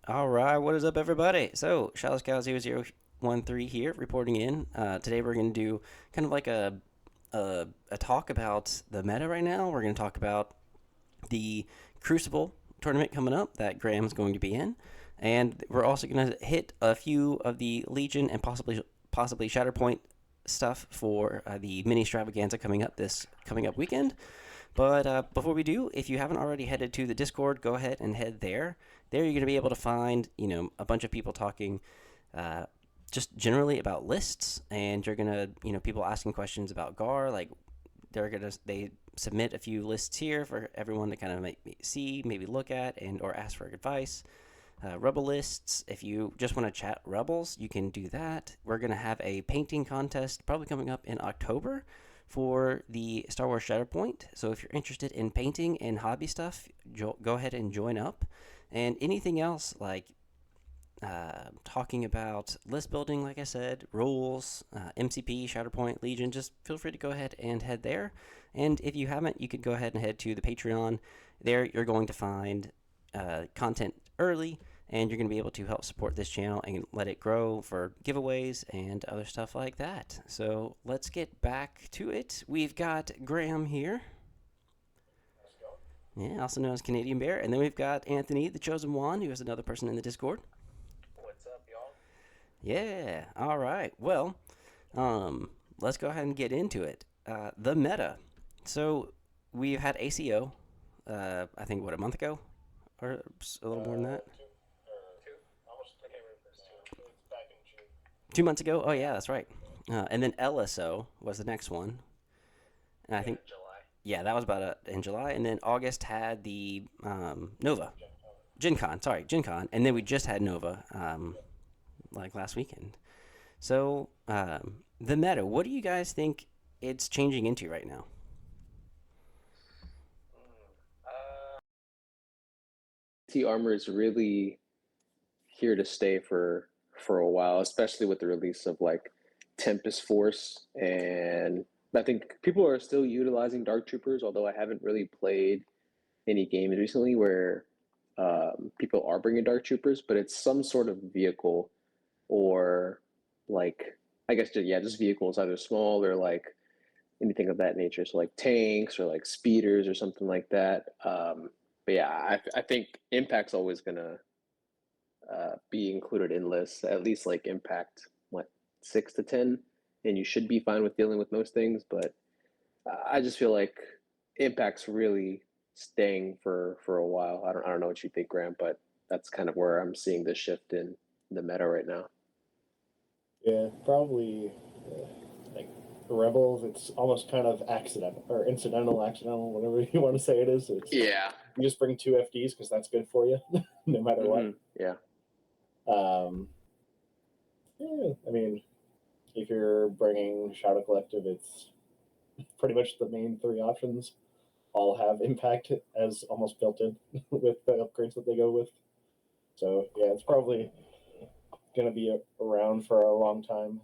All right, what is up, everybody? So, Shadow Scout 0013 here, reporting in. Today we're going to do kind of like a talk about the meta right now. We're going to talk about the Crucible tournament coming up that Graham's going to be in, and we're also going to hit a few of the Legion and possibly Shatterpoint stuff for the Ministravaganza coming up weekend. But before we do, if you haven't already headed to the Discord, go ahead and head there. There you're going to be able to find, a bunch of people talking uh, just generally about lists, and you're going to, people asking questions about GAR. Like they submit a few lists here for everyone to kind of see, maybe look at, and or ask for advice. Rebel lists. If you just want to chat Rebels, you can do that. We're going to have a painting contest probably coming up in October for the Star Wars Shatterpoint. So if you're interested in painting and hobby stuff, go ahead and join up. And anything else like talking about list building, like I said, rules, MCP, Shatterpoint, Legion, just feel free to go ahead and head there. And if you haven't, you could go ahead and head to the Patreon. There you're going to find content early, and you're going to be able to help support this channel and let it grow for giveaways and other stuff like that. So let's get back to it. We've got Graham here. Yeah, also known as Canadian Bear. And then we've got Anthony, the Chosen One, who is another person in the Discord. What's up, y'all? Yeah, all right. Well, let's go ahead and get into it. The meta. So we've had ACO, I think, what, a month ago? Or a little more than that? Two, two, almost. I can't remember if it's two. It's back in June. 2 months ago? Oh, yeah, that's right. And then LSO was the next one. And I Yeah, think, July. yeah, that was about in July. And then August had the Nova. Gen Con, sorry, Gen Con. And then we just had Nova like last weekend. So, the meta, what do you guys think it's changing into right now? T armor is really here to stay for a while, especially with the release of like Tempest Force, and I think people are still utilizing Dark Troopers, although I haven't really played any games recently where people are bringing Dark Troopers, but it's some sort of vehicle or like I guess just vehicles, either small or like anything of that nature. So like tanks or like speeders or something like that. But yeah, I think Impact's always gonna be included in lists, at least like Impact, what, 6 to 10, and you should be fine with dealing with most things. But I just feel like Impact's really staying for a while. I don't know what you think, Graham, but that's kind of where I'm seeing the shift in the meta right now. Yeah, probably like Rebels. It's almost kind of accidental or incidental, accidental, whatever you want to say it is. It's Yeah. you just bring two FDs because that's good for you, no matter what. Yeah. Um, yeah, I mean, if you're bringing Shadow Collective, it's pretty much the main three options. All have impact as almost built in with the upgrades that they go with. So yeah, it's probably going to be around for a long time.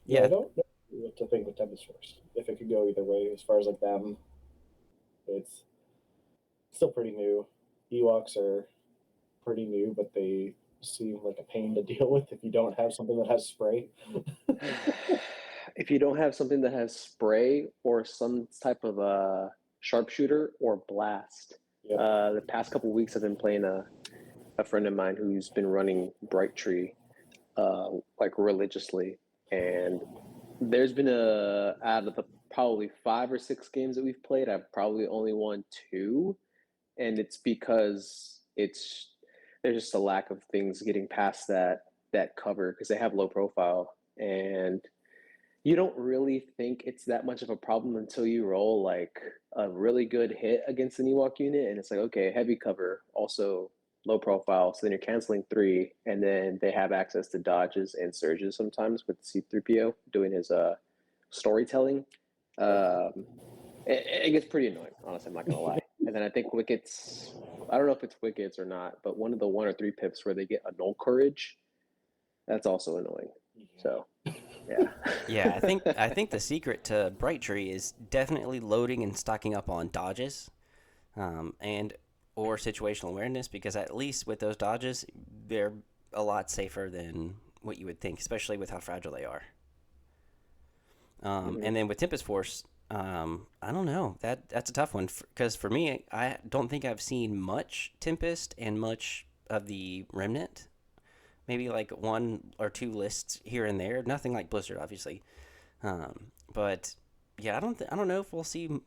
Yeah, I Yeah, don't know what to think with Tempest Force. If it could go either way, as far as like them, it's still pretty new. Ewoks are pretty new, but they seem like a pain to deal with if you don't have something that has spray. If you don't have something that has spray or some type of sharpshooter or blast, Yep. the past couple of weeks I've been playing a friend of mine who's been running Bright Tree like religiously, and there's been a out of the probably 5 or 6 games that we've played, I've probably only won two, and it's because it's there's just a lack of things getting past that cover because they have low profile, and you don't really think it's that much of a problem until you roll like a really good hit against an Ewok unit, and it's like, okay, heavy cover, also low profile. So then you're canceling three, and then they have access to dodges and surges sometimes with C3PO doing his storytelling. Um, it gets pretty annoying, honestly. I'm not gonna lie. And then I think Wickets. I don't know if it's Wickets or not, but one of the 1 or 3 pips where they get a null courage, that's also annoying. So yeah. yeah. I think the secret to Bright Tree is definitely loading and stocking up on dodges. And or situational awareness, because at least with those dodges, they're a lot safer than what you would think, especially with how fragile they are. And then with Tempest Force, I don't know. That's a tough one because for me, I don't think I've seen much Tempest and much of the Remnant. Maybe like one or two lists here and there. Nothing like Blizzard, obviously. But yeah, I don't know if we'll see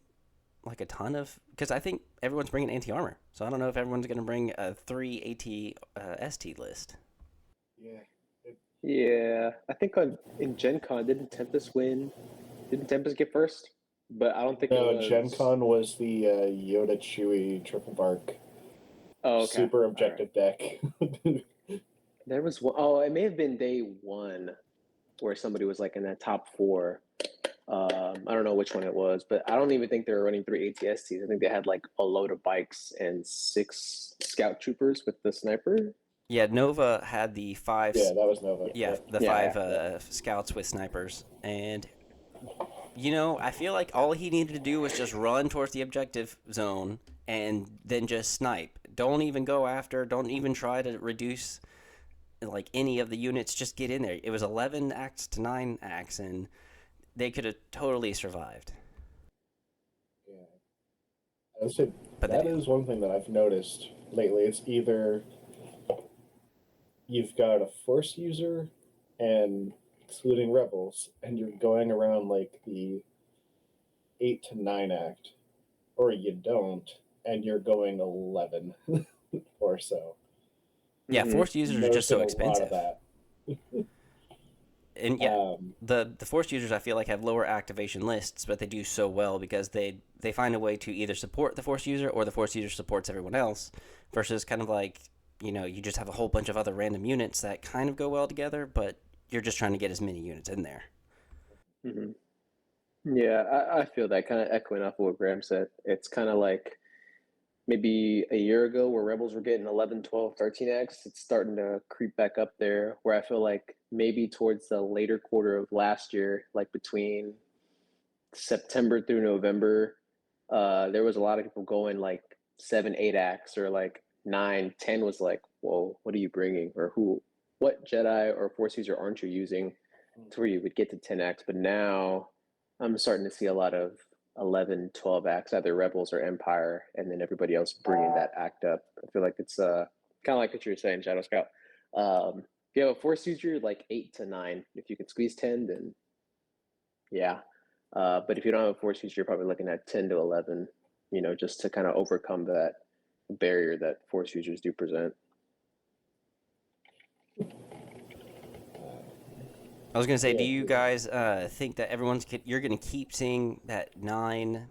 like a ton of, because I think everyone's bringing anti armor. So I don't know if everyone's going to bring a 3 AT ST list. Yeah. Yeah, I think in Gen Con, didn't Tempest win? Didn't Tempest get first? But I don't think it No, was. Gen Con was the Yoda Chewie triple bark Oh, okay. super All right. objective deck. There was one, oh, it may have been day one where somebody was like in that top four. I don't know which one it was, but I don't even think they were running 3 ATSTs. I think they had like a load of bikes and 6 scout troopers with the sniper. Yeah, Nova had the 5. Yeah, that was Nova. Yeah, the Yeah, 5 scouts with snipers. And, I feel like all he needed to do was just run towards the objective zone and then just snipe. Don't even go after, don't even try to reduce like any of the units, just get in there. It was 11 acts to 9 acts, and they could have totally survived. Yeah. I would say But that is one thing that I've noticed lately. It's either you've got a force user and excluding rebels, and you're going around like the 8 to 9 act, or you don't, and you're going 11 or so. Yeah, force users are just so Noticing a lot expensive. of that. And yeah, the force users I feel like have lower activation lists, but they do so well because they find a way to either support the force user or the force user supports everyone else, versus kind of like, you just have a whole bunch of other random units that kind of go well together, but you're just trying to get as many units in there. Yeah, I feel that, kind of echoing off of what Graham said. It's kind of like maybe a year ago where Rebels were getting 11, 12, 13x. It's starting to creep back up there, where I feel like maybe towards the later quarter of last year, like between September through November, there was a lot of people going like 7, 8x, or like 9, 10 was like, whoa, what are you bringing? Or what Jedi or Force user aren't you using to where you would get to 10x? But now I'm starting to see a lot of 11, 12 acts, either Rebels or Empire, and then everybody else bringing that act up. I feel like it's kind of like what you were saying, Shadow Scout. If you have a Force user, like 8 to 9. If you can squeeze 10, then yeah. But if you don't have a Force user, you're probably looking at 10 to 11, just to kind of overcome that barrier that Force users do present. I was gonna say, Yeah. do you guys think that you're gonna keep seeing that 9,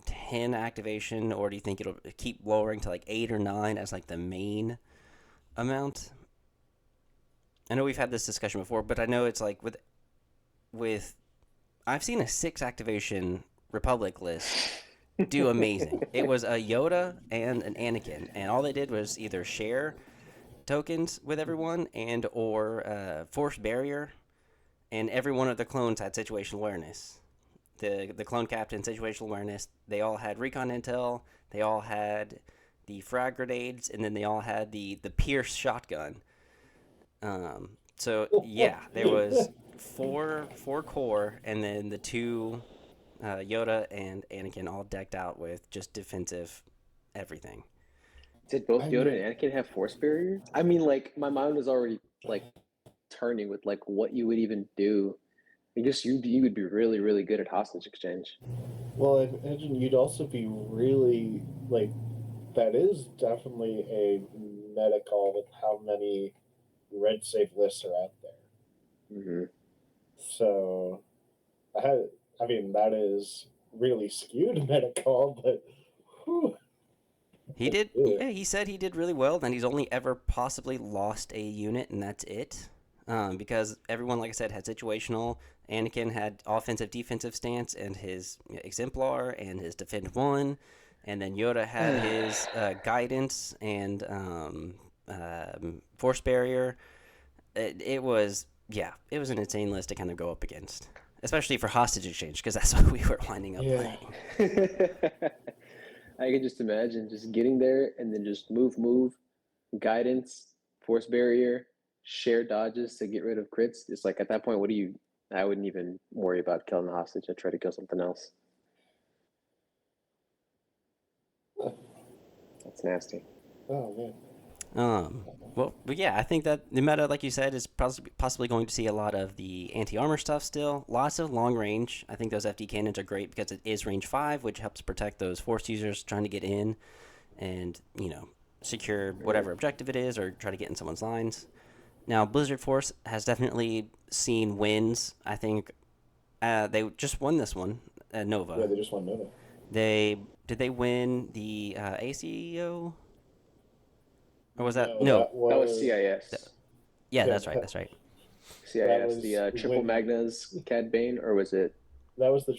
10 activation, or do you think it'll keep lowering to like 8 or 9 as like the main amount? I know we've had this discussion before, but I know it's like with I've seen a 6 activation Republic list do amazing. It was a Yoda and an Anakin, and all they did was either share tokens with everyone and or force barrier, and every one of the clones had situational awareness. The clone captain, situational awareness. They all had recon intel. They all had the frag grenades, and then they all had the Pierce shotgun. So yeah, there was four core, and then the 2 Yoda and Anakin all decked out with just defensive everything. Did both Yoda and Anakin have force barrier? I mean, like, my mind was already like turning with like what you would even do. I guess you would be really, really good at hostage exchange. Well, I imagine you'd also be really like, that is definitely a meta call with how many red save lists are out there. Mm-hmm. So, I mean, that is really skewed meta call, but whew. He did, yeah, he said he did really well, and he's only ever possibly lost a unit, and that's it. Because everyone, like I said, had situational. Anakin had offensive, defensive stance, and his exemplar, and his defend 1. And then Yoda had his guidance and force barrier. It was an insane list to kind of go up against, especially for hostage exchange, because that's what we were lining up playing. I can just imagine just getting there and then just move, guidance, force barrier, share dodges to get rid of crits. It's like at that point, what do you? I wouldn't even worry about killing the hostage. I'd try to kill something else. That's nasty. Oh man. Well, but yeah, I think that the meta, like you said, is possibly going to see a lot of the anti-armor stuff still. Lots of long range. I think those FD cannons are great because it is range 5, which helps protect those force users trying to get in and, secure whatever objective it is or try to get in someone's lines. Now, Blizzard Force has definitely seen wins. I think they just won this one at Nova. Yeah, they just won Nova. Did they win the ACO? Or was that No, no? That was CIS. Yeah, that's right. That's right. CIS, was the triple when- Magnas Cad Bane, or was it? That was the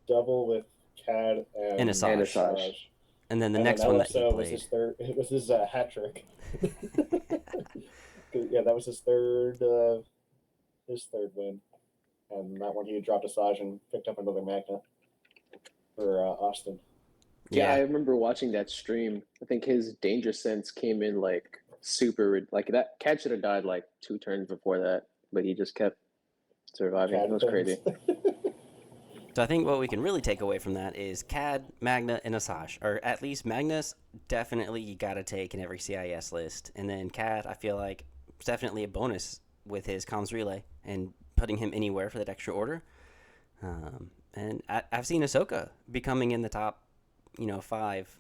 double with Cad and Asajj. Asajj. And then the And next then one that he was played. his third. It was his hat trick. Yeah, that was his third win, and that one he dropped Asajj and picked up another Magna for Austin. Yeah, I Yeah, remember watching that stream. I think his danger sense came in like super, like that cat should have died like 2 turns before that, but he just kept surviving. Cad It was things. crazy. so I think what we can really take away from that is Cad, Magna, and Asajj, or at least Magnus. Definitely, you got to take in every CIS list, and then Cad, I feel like it's definitely a bonus with his comms relay and putting him anywhere for that extra order. And I've seen Ahsoka becoming in the top, 5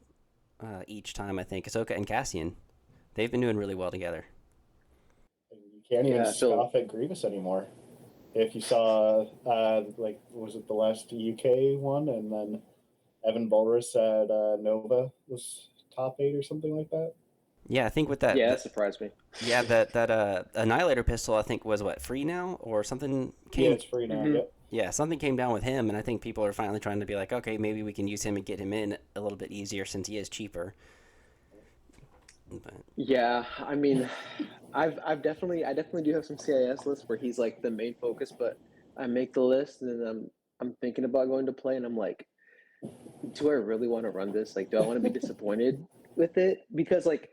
each time. I think Ahsoka and Cassian, they've been doing really well together. You can't even Yeah, so- scoff at Grievous anymore. If you saw, was it the last UK one, and then Evan Bulris at Nova was top 8 or something like that. Yeah, I think with that. Yeah, that surprised me. Yeah, that Annihilator pistol, I think was free now or something came. Yeah, it's free now. Mhm. Yep. Yeah, something came down with him, and I think people are finally trying to be like, okay, maybe we can use him and get him in a little bit easier since he is cheaper. But, Yeah, I mean, I definitely do have some CIS lists where he's like the main focus, but I make the list and then I'm thinking about going to play, and I'm like, do I really want to run this? Like, do I want to be disappointed with it? Because like,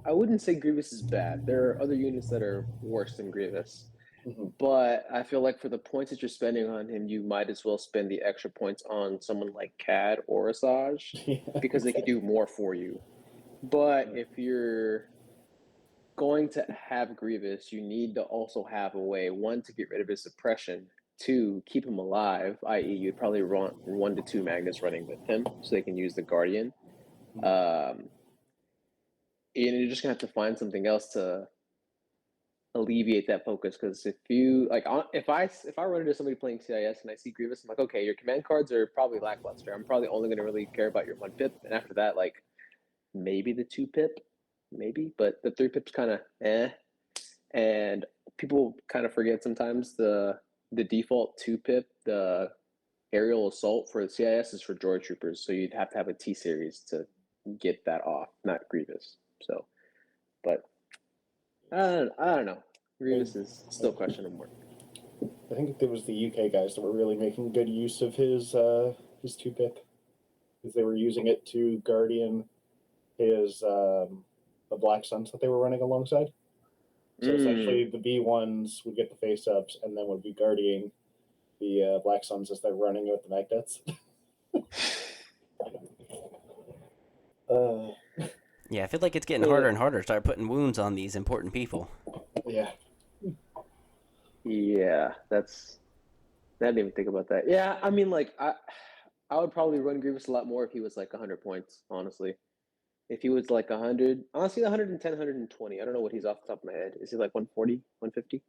I wouldn't say Grievous is bad. There are other units that are worse than Grievous. Mhm. But I feel like for the points that you're spending on him, you might as well spend the extra points on someone like Cad or Asajj Yeah, because they could do more for you. But if you're going to have Grievous, you need to also have a way, 1, to get rid of his suppression, 2, keep him alive, i.e. you'd probably run 1 to 2 Magnus running with him so they can use the Guardian. And you're just going to have to find something else to alleviate that focus, because if you like, if I run into somebody playing CIS and I see Grievous, I'm like, okay, your command cards are probably lackluster. I'm probably only going to really care about your 1 pip, and after that, like maybe the 2 pip, maybe, but the 3 pip's kind of and people kind of forget sometimes the default 2 pip, the aerial assault for the CIS is for droid troopers, so you'd have to have a T series to get that off, not Grievous. So, but I don't know. Grievous is still questionable. I think there was the UK guys that were really making good use of his 2 pip, because they were using it to guardian his the Black Suns that they were running alongside. So essentially, the B1s would get the face ups and then would be guarding the Black Suns as they're running with the Magdets. yeah, I feel like it's getting harder and harder to start putting wounds on these important people. Yeah. Yeah, I didn't even think about that. Yeah, I mean, like I would probably run Grievous a lot more if he was like 100 points, honestly. If he was like 100, honestly, 110, 120. I don't know what he's off the top of my head. Is he like 140, 150?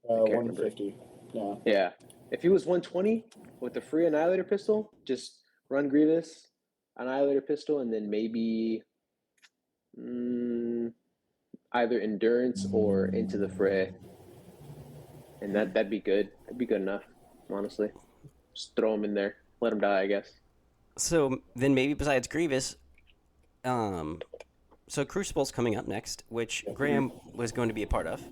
150. No. Yeah. If he was 120 with the free Annihilator pistol, just run Grievous, Annihilator pistol, and then maybe either Endurance or Into the Fray. And that'd be good. That'd be good enough, honestly. Just throw him in there. Let him die, I guess. So then maybe besides Grievous, so Crucible's coming up next, which Graham was going to be a part of,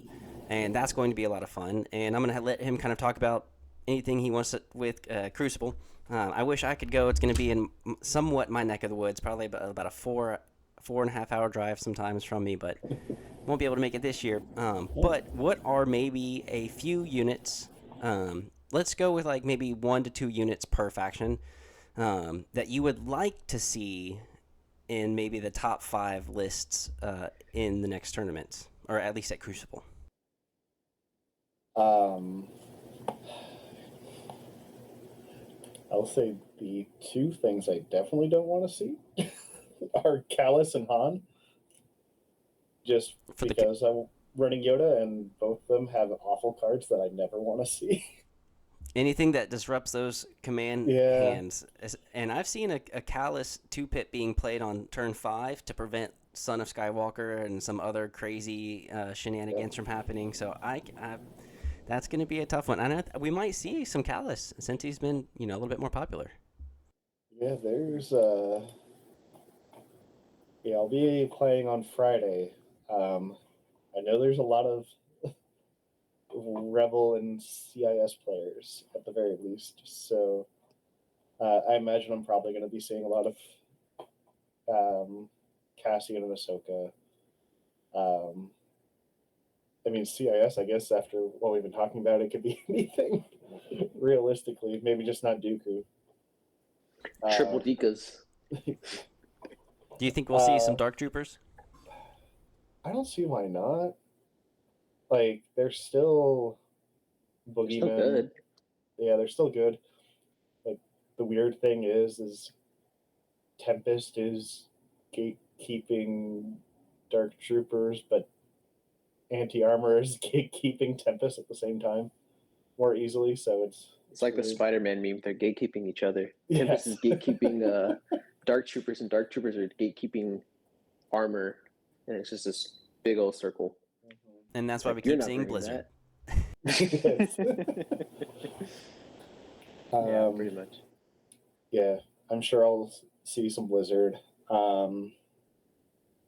and that's going to be a lot of fun. And I'm going to let him kind of talk about anything he wants to, with Crucible. I wish I could go. It's going to be in somewhat my neck of the woods, probably about a 4.5 hour drive sometimes from me, but won't be able to make it this year. But what are maybe a few units? Let's go with like maybe 1 to 2 units per faction that you would like to see in maybe the top 5 lists in the next tournament, or at least at Crucible. Um, I'll say the two things I definitely don't want to see are Callus and Han, just For the because I'm running Yoda, and both of them have awful cards that I never want to see. anything that disrupts those command Yeah. hands, and I've seen a Callus 2-pit being played on turn 5 to prevent Son of Skywalker and some other crazy shenanigans from happening. So that's going to be a tough one. And we might see some Callus since he's been a little bit more popular. Yeah, there's yeah, I'll be playing on Friday. I know there's a lot of Rebel and CIS players at the very least, so I imagine I'm probably going to be seeing a lot of Cassian and Ahsoka. Um, I mean, CIS, I guess, after what we've been talking about, it could be anything realistically, maybe just not Dooku. Triple Dekas. Do you think we'll see some Dark Troopers? I don't see why not. Like, they're still They're still boogeymen. good. Yeah, they're still good. Like, the weird thing is Tempest is gatekeeping Dark Troopers, but anti-armor is gatekeeping Tempest at the same time more easily, so It's like the weird. Spider-Man meme. They're gatekeeping each other. Yes. Tempest is gatekeeping Dark Troopers, and Dark Troopers are gatekeeping armor, and it's just this big old circle. And that's why we You're keep not seeing bringing Blizzard. that. Yeah, pretty much. Yeah, I'm sure I'll see some Blizzard. I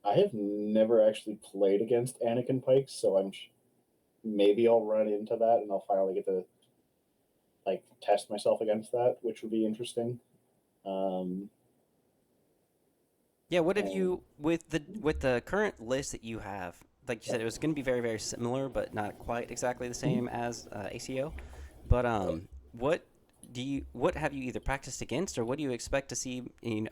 have never actually played against Anakin Pikes, so maybe I'll run into that and I'll finally get to like test myself against that, which would be interesting. Yeah, what have you with the current list that you have? Like you said, it was going to be very very similar, but not quite exactly the same as ACO. But what have you either practiced against, or what do you expect to see?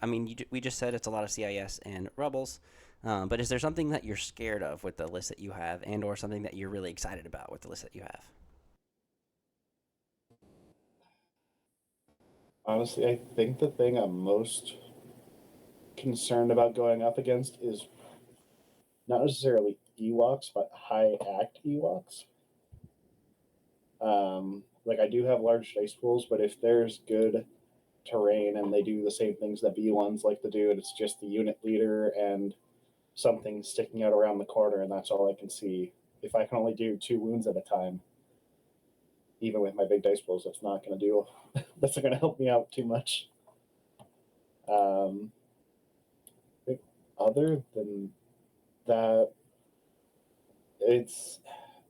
I mean, we just said it's a lot of CIS and Rebels, but is there something that you're scared of with the list that you have, and or something that you're really excited about with the list that you have? Honestly, I think the thing I'm most concerned about going up against is not necessarily Ewoks, but high act Ewoks. Like I do have large dice pools, but if there's good terrain and they do the same things that B1s like to do, and it's just the unit leader and something sticking out around the corner, and that's all I can see. If I can only do 2 wounds at a time, even with my big dice pools, that's not going to do. That's not going to help me out too much. I think other than that,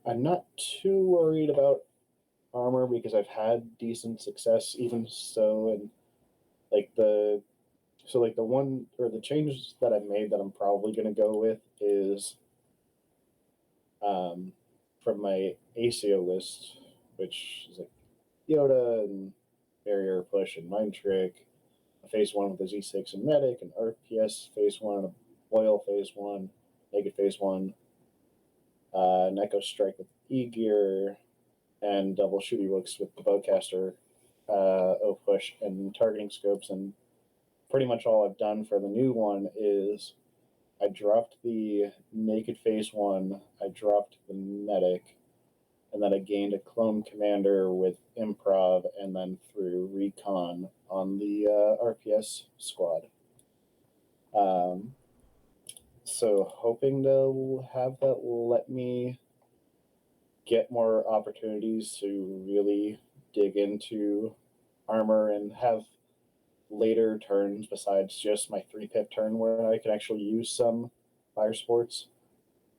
I'm not too worried about armor because I've had decent success even so, and like the one or the changes that I've made that I'm probably going to go with is from my ACO list, which is like Yoda and Barrier Push and Mind Trick, a phase 1 with a Z6 and Medic, and RPS phase 1, a Loyal phase 1, Naked phase 1, an Echo Strike with E Gear, and double shooty books with the Bowcaster, O Push, and targeting scopes. And pretty much all I've done for the new one is I dropped the Naked phase 1, I dropped the Medic, and then I gained a Clone Commander with Improv, and then threw Recon on the RPS squad. So hoping to have that let me get more opportunities to really dig into armor and have later turns besides just my 3-pip turn where I can actually use some fire sports,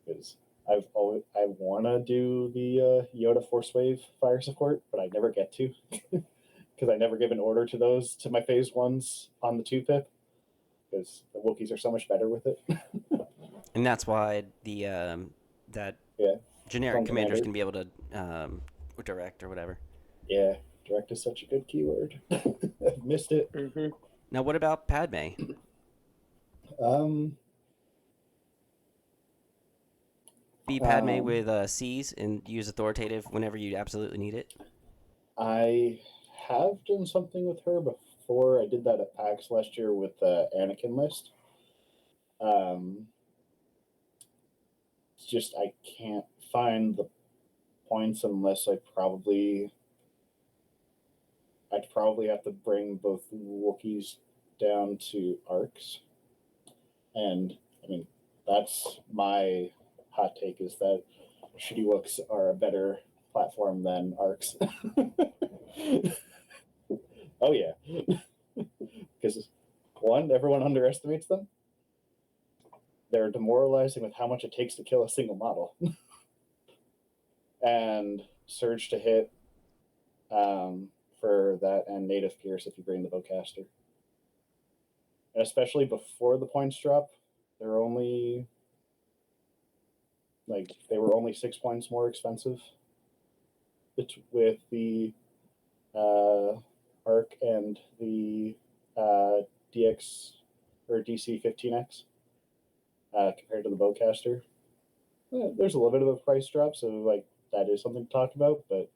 because I want to do the Yoda Force Wave fire support, but I never get to. because I never give an order to those to my phase ones on the 2-pip because the Wookiees are so much better with it. And that's why the that Yeah, generic Clone commanders Commander. can be able to direct or whatever. Yeah, direct is such a good keyword. I've missed it. Mm-hmm. Now, what about Padme? Be Padme Um, with C's and use authoritative whenever you absolutely need it. I have done something with her before. I did that at PAX last year with the Anakin list. It's just I can't find the points unless I'd probably have to bring both Wookiees down to arcs. And I mean, that's my hot take is that shitty Wooks are a better platform than arcs. Oh yeah. Because one, everyone underestimates them. They're demoralizing with how much it takes to kill a single model. And surge to hit for that, and native pierce if you bring the bowcaster. And especially before the points drop, they were only 6 points more expensive with the arc and the DX or DC 15X compared to the bowcaster. There's a little bit of a price drop, so that is something to talk about. But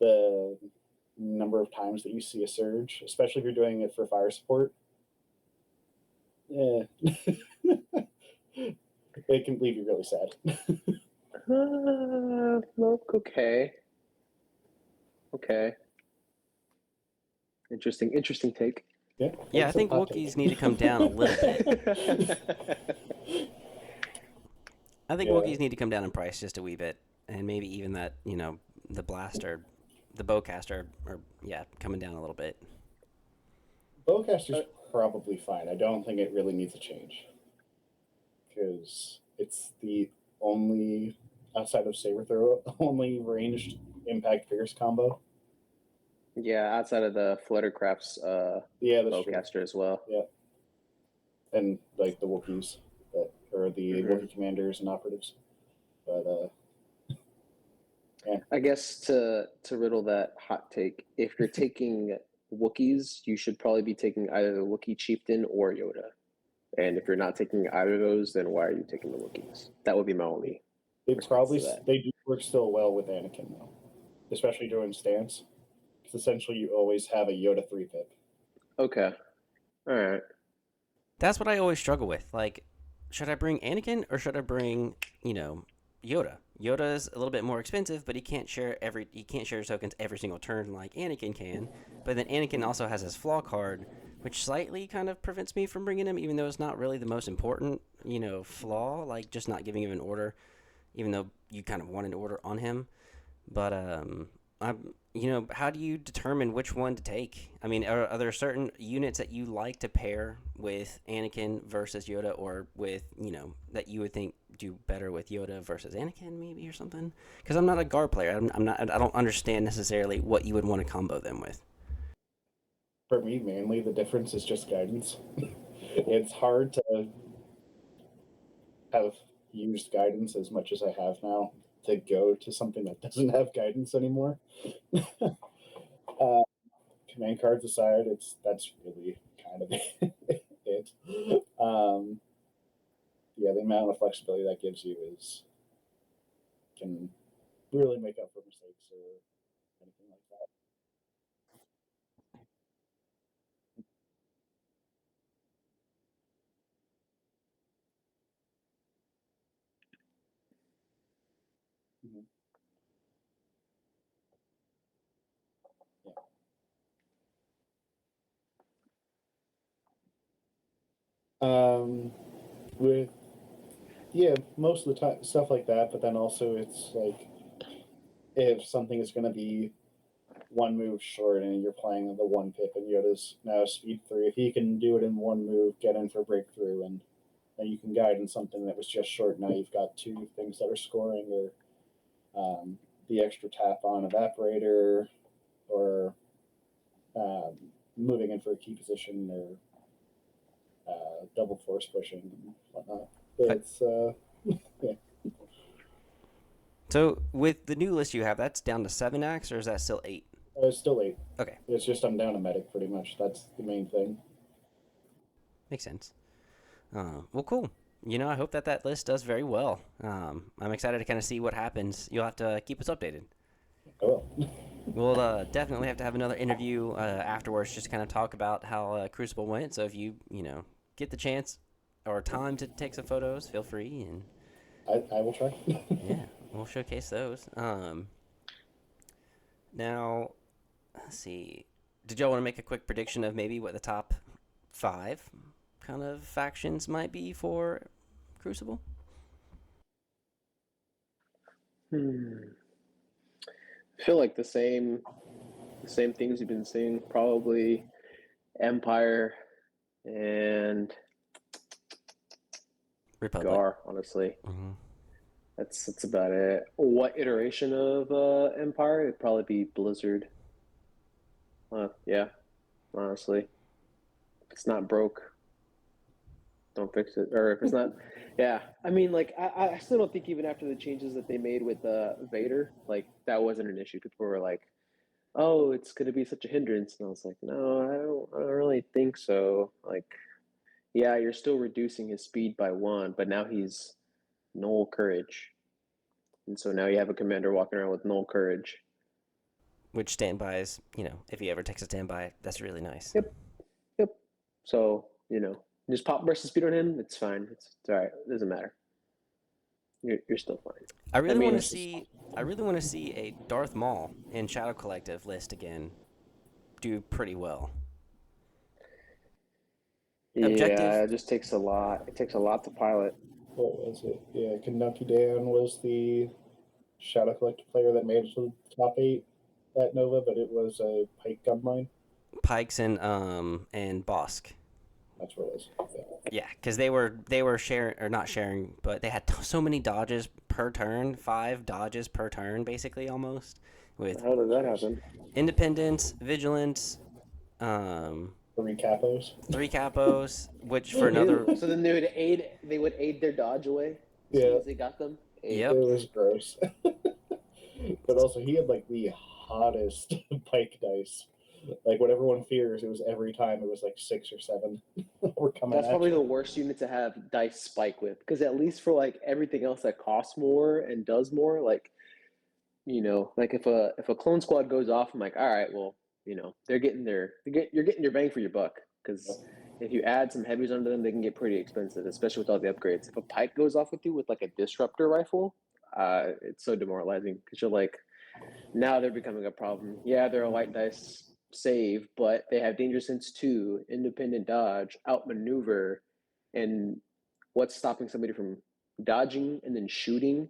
the number of times that you see a surge, especially if you're doing it for fire support, it can leave you really sad. Okay. Interesting take. Yeah, I think Wookiees need to come down a little bit. I think Wookiees need to come down in price just a wee bit, and maybe even that the blaster, the bowcaster, or coming down a little bit. Bowcaster's probably fine. I don't think it really needs a change because it's the only, outside of saber throw, only ranged impact pierce combo. Yeah, outside of the Fluttercraft's bowcaster as well. Yeah, and the Wookiees, or the Wookiee commanders and operatives. But yeah. I guess to riddle that hot take, if you're taking Wookiees, you should probably be taking either the Wookiee Chieftain or Yoda. And if you're not taking either of those, then why are you taking the Wookiees? That would be my only. They do work still well with Anakin though, especially during stance, because essentially you always have a Yoda 3-pip. Okay, all right. That's what I always struggle with. Like, should I bring Anakin or should I bring Yoda? Yoda is a little bit more expensive, but he can't share tokens every single turn like Anakin can. But then Anakin also has his flaw card, which slightly kind of prevents me from bringing him, even though it's not really the most important, flaw, like just not giving him an order, even though you kind of want an order on him. But how do you determine which one to take? I mean, are there certain units that you like to pair with Anakin versus Yoda, or with that you would think do better with Yoda versus Anakin, maybe, or something? Because I'm not a Gar player. I'm not. I don't understand necessarily what you would want to combo them with. For me, mainly the difference is just guidance. It's hard to have used guidance as much as I have now to go to something that doesn't have guidance anymore. Command cards aside, that's really kind of it. The amount of flexibility that gives you can really make up for mistakes or anything like that. Mm-hmm. With most of the time stuff like that, but then also it's like if something is going to be one move short and you're playing the 1-pip and Yoda's now speed 3, if he can do it in one move, get in for breakthrough, and then you can guide in something that was just short. Now you've got 2 things that are scoring, or the extra tap on evaporator, or moving in for a key position or double force pushing and whatnot. It's yeah, So with the new list you have, that's down to 7 acts, or is that still 8? it's still 8. Okay, It's just I'm down a medic pretty much. That's the main thing. makes sense. Well, cool. I hope that list does very well. I'm excited to kind of see what happens. You'll have to keep us updated. Oh well. We'll definitely have to have another interview afterwards, just to kind of talk about how Crucible went. So if you get the chance or time to take some photos, feel free, and I will try. yeah, we'll showcase those. Now, let's see. Did y'all want to make a quick prediction of maybe what the top 5 kind of factions might be for Crucible? I feel like the same things you've been seeing. Probably Empire and Republic. Gar. Honestly, Mm-hmm. that's about it. What iteration of Empire? It'd probably be Blizzard. Yeah, honestly, if it's not broke, don't fix it. Or if it's not, yeah. I mean, like I still don't think even after the changes that they made with Vader, like that wasn't an issue. People were like, "Oh, it's gonna be such a hindrance," and I was like, "No, I don't really think so." Like, yeah, you're still reducing his speed by 1, but now he's null courage, and so now you have a commander walking around with null courage. Which standbys, if he ever takes a standby, that's really nice. Yep, yep. So just pop burst speed on him. It's fine. It's all right. It doesn't matter. You're still fine. I really mean, want to it's just see. I really want to see a Darth Maul in Shadow Collective list again do pretty well. Objective. yeah. It just takes a lot. It takes a lot to pilot. What was it? Yeah, Kentucky Dan was the Shadow Collector player that made it to the top 8 at Nova, but it was a Pike gun line. Pikes and Bosk. That's what it is. Yeah, because they were sharing, or not sharing, but they had so many dodges per turn, 5 dodges per turn, basically almost. With How did that happen? Independence, Vigilance, 3 capos. 3 capos, which for another. Ew. So then they would aid. They would aid their dodge away as soon Yeah, as they got them. Yep. it was gross. But also, he had like the hottest Pike dice. Like what everyone fears, it was every time it was like 6 or 7 were coming That's at probably you. the worst unit to have dice spike with, because at least for like everything else that costs more and does more, like like if a clone squad goes off, I'm like, all right, well, they're getting you're getting your bang for your buck, because if you add some heavies onto them, they can get pretty expensive, especially with all the upgrades. If a pike goes off with you with like a disruptor rifle, it's so demoralizing, because you're like, now they're becoming a problem. Yeah, they're a light dice save, but they have danger sense 2, independent dodge, outmaneuver, and what's stopping somebody from dodging and then shooting,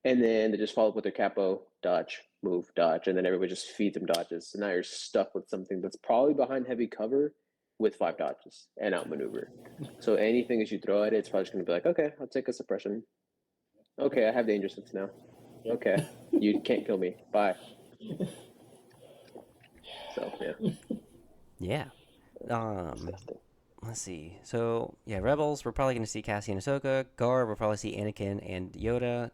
and then they just follow up with their capo, dodge, move, dodge, and then everybody just feeds them dodges. So now you're stuck with something that's probably behind heavy cover with 5 dodges and outmaneuver. So anything as you throw at it, it's probably just going to be like, okay, I'll take a suppression. Okay, I have danger sense now. Yep. Okay, you can't kill me. Bye. So yeah. Yeah. Disgusting. Let's see. So yeah, Rebels. We're probably going to see Cassie and Ahsoka. Gar. We'll probably see Anakin and Yoda.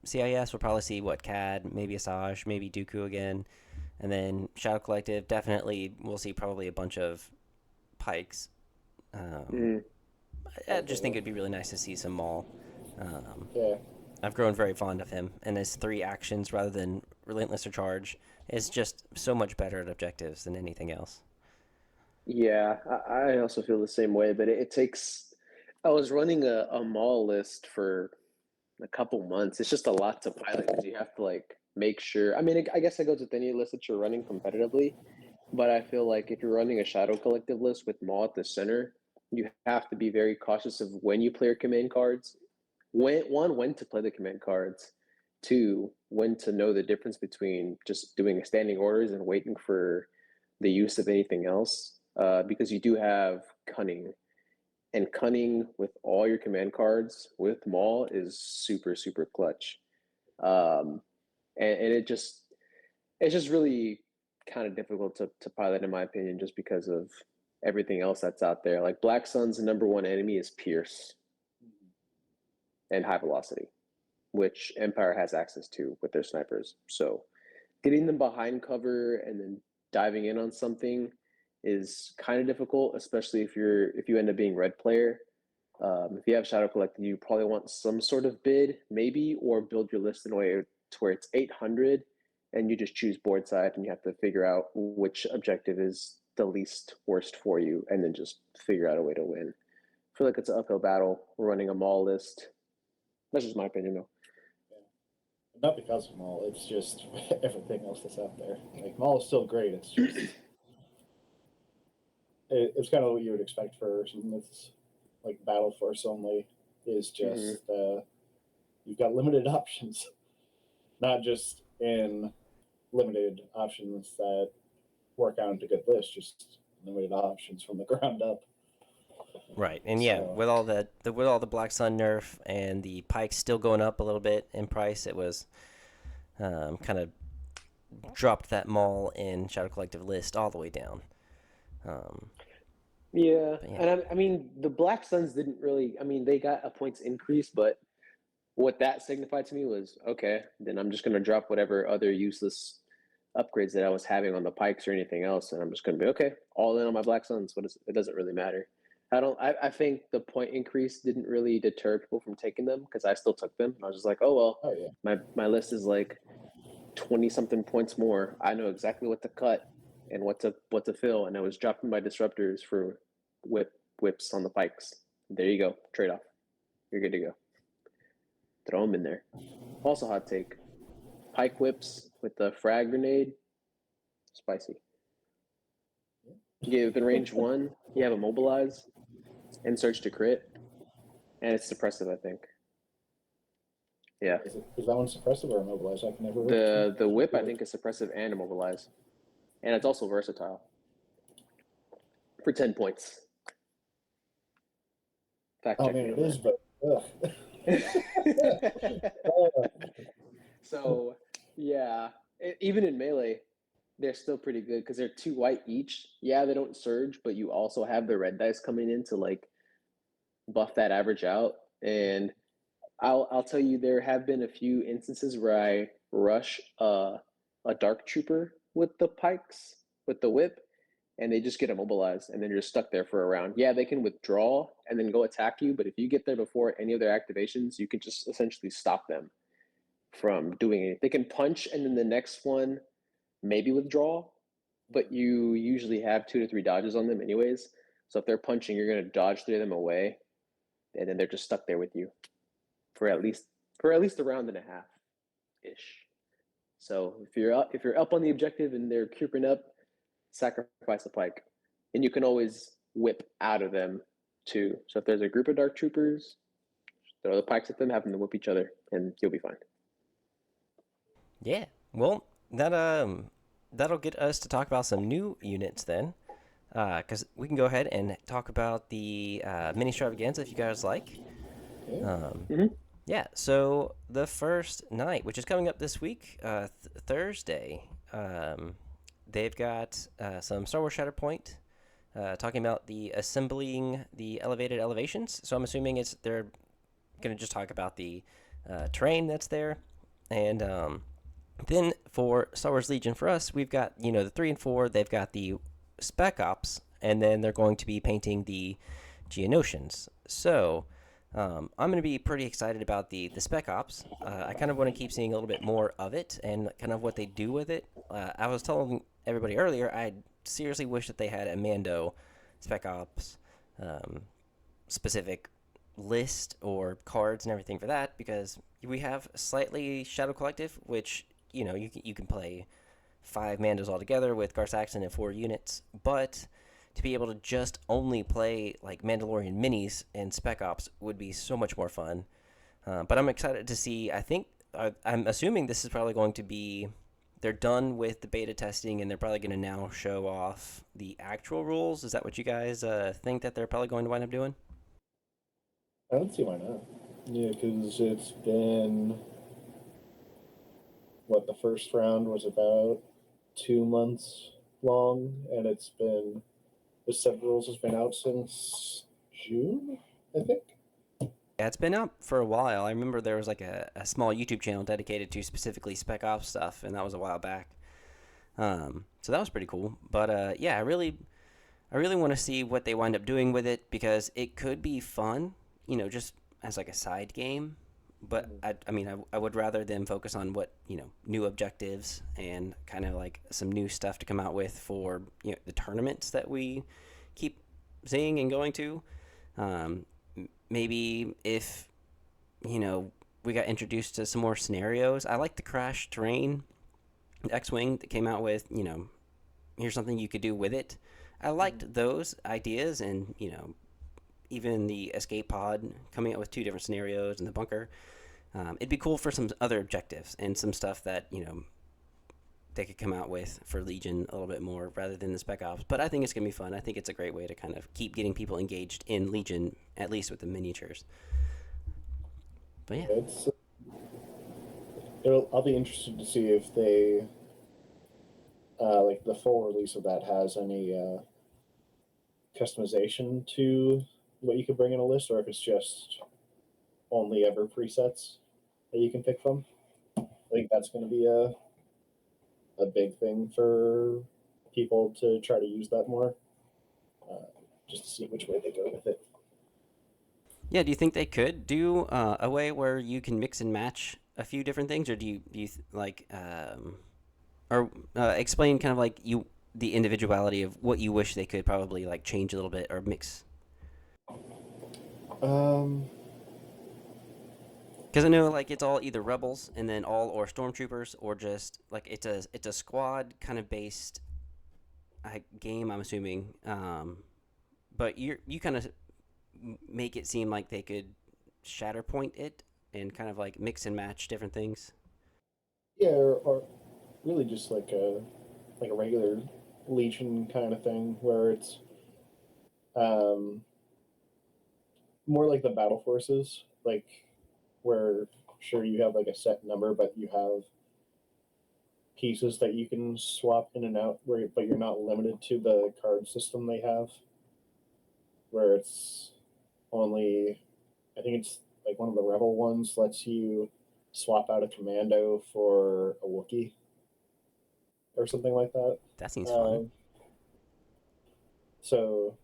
CIS. We'll probably see Cad, maybe Asajj, maybe Dooku again, and then Shadow Collective. Definitely, we'll see probably a bunch of Pikes. I just think it'd be really nice to see some Maul. Yeah. I've grown very fond of him, and his 3 actions rather than Relentless or Charge is just so much better at objectives than anything else. Yeah, I also feel the same way, but it takes. I was running a mall list for a couple months. It's just a lot to pilot, because you have to like make sure. I mean, I guess it goes with any list that you're running competitively, but I feel like if you're running a Shadow Collective list with Maul at the center, you have to be very cautious of when you play your command cards. When to play the command cards. 2, when to know the difference between just doing standing orders and waiting for the use of anything else, because you do have cunning, and cunning with all your command cards with Maul is super super clutch, and it's just really kind of difficult to pilot, in my opinion, just because of everything else that's out there. Like Black Sun's number one enemy is Pierce and High Velocity, which Empire has access to with their snipers. So getting them behind cover and then diving in on something is kind of difficult, especially if you end up being red player. If you have Shadow Collective, you probably want some sort of bid, maybe, or build your list in a way to where it's 800 and you just choose board side and you have to figure out which objective is the least worst for you and then just figure out a way to win. I feel like it's an uphill battle running a mall list. That's just my opinion, though. Not because of Maul, it's just everything else that's out there. Like, Maul is still great, it's just. It's kind of what you would expect for something that's like Battle Force only, is just you've got limited options. Not just in limited options that work out into good lists, just limited options from the ground up. Right, and yeah, So- with all the Black Sun nerf and the pikes still going up a little bit in price, it was kind of dropped that Maul and Shadow Collective list all the way down. Yeah, But yeah. and I mean, the Black Suns didn't really. I mean, they got a points increase, but what that signified to me was, okay, then I'm just gonna drop whatever other useless upgrades that I was having on the pikes or anything else, and I'm just gonna be okay, all in on my Black Suns. It doesn't really matter. I think the point increase didn't really deter people from taking them because I still took them. I was just like, oh well, Oh yeah. my list is like 20 something points more. I know exactly what to cut and what to fill, and I was dropping my disruptors for whips on the pikes. There you go, trade off. You're good to go. Throw them in there. Also, hot take: pike whips with the frag grenade, spicy. You get in range one, you have immobilize and search to crit, and it's suppressive, I think. Yeah. Is that one suppressive or immobilized? I can never. The whip, I think, is suppressive and immobilize, and it's also versatile for 10 points. Fact Oh check man, me it on is, that. but. So yeah, even in melee, they're still pretty good because they're 2 white each. Yeah, they don't surge, but you also have the red dice coming in to like buff that average out. And I'll tell you, there have been a few instances where I rush a dark trooper with the pikes with the whip, and they just get immobilized, and then you're stuck there for a round. Yeah, they can withdraw and then go attack you, but if you get there before any of their activations, you can just essentially stop them from doing it. They can punch, and then the next one maybe withdraw, but you usually have 2 to 3 dodges on them anyways. So if they're punching, you're gonna dodge 3 of them away, and then they're just stuck there with you for at least a round and a half ish. So if you're up on the objective and they're creeping up, sacrifice a pike, and you can always whip out of them too. So if there's a group of dark troopers, throw the pikes at them, have them whip each other, and you'll be fine. Yeah, well, that'll get us to talk about some new units then, because we can go ahead and talk about the Ministravaganza if you guys like. Yeah, so the first night, which is coming up this week, Thursday, they've got some Star Wars Shatterpoint talking about the assembling the elevated elevations. So I'm assuming they're going to just talk about the terrain that's there. And then for Star Wars Legion for us, we've got, the 3 and 4, they've got the Spec Ops, and then they're going to be painting the Geonosians. So I'm going to be pretty excited about the Spec Ops. I kind of want to keep seeing a little bit more of it and kind of what they do with it. I was telling everybody earlier, I seriously wish that they had a Mando Spec Ops specific list or cards and everything for that, because we have slightly Shadow Collective, which, you can play 5 Mandos all together with Gar Saxon and 4 units, but to be able to just only play like Mandalorian minis and Spec Ops would be so much more fun. But I'm excited to see. I'm assuming this is probably going to be, they're done with the beta testing and they're probably going to now show off the actual rules. Is that what you guys think that they're probably going to wind up doing? I don't see why not. Yeah, because it's been what the first round was about 2 months long, and the set rules has been out since June, I think. Yeah, it's been up for a while. I remember there was like a small YouTube channel dedicated to specifically Spec Ops stuff, and that was a while back. So that was pretty cool. But yeah, I really want to see what they wind up doing with it because it could be fun, just as like a side game. But I mean, I would rather them focus on what, new objectives and kind of like some new stuff to come out with for, the tournaments that we keep seeing and going to. Maybe if, we got introduced to some more scenarios. I like the Crash Terrain X-Wing that came out with, here's something you could do with it. I liked those ideas and, even the escape pod coming out with 2 different scenarios in the bunker. It'd be cool for some other objectives and some stuff that, they could come out with for Legion a little bit more rather than the Spec Ops. But I think it's going to be fun. I think it's a great way to kind of keep getting people engaged in Legion, at least with the miniatures. But yeah. I'll be interested to see if they, like the full release of that has any customization to what you could bring in a list, or if it's just only ever presets that you can pick from. I think that's going to be a big thing for people to try to use that more, just to see which way they go with it. Yeah, do you think they could do a way where you can mix and match a few different things, or do you like, or explain kind of like the individuality of what you wish they could probably like change a little bit or mix? Because I know like it's all either rebels and then all or stormtroopers or just like it's a squad kind of based game, I'm assuming. But you kind of make it seem like they could shatterpoint it and kind of like mix and match different things. Yeah, or really just like a regular Legion kind of thing where it's um, more like the battle forces, like where sure you have like a set number, but you have pieces that you can swap in and out, but you're not limited to the card system they have, where it's only, I think it's like one of the Rebel ones lets you swap out a commando for a Wookiee or something like that. That seems fun. So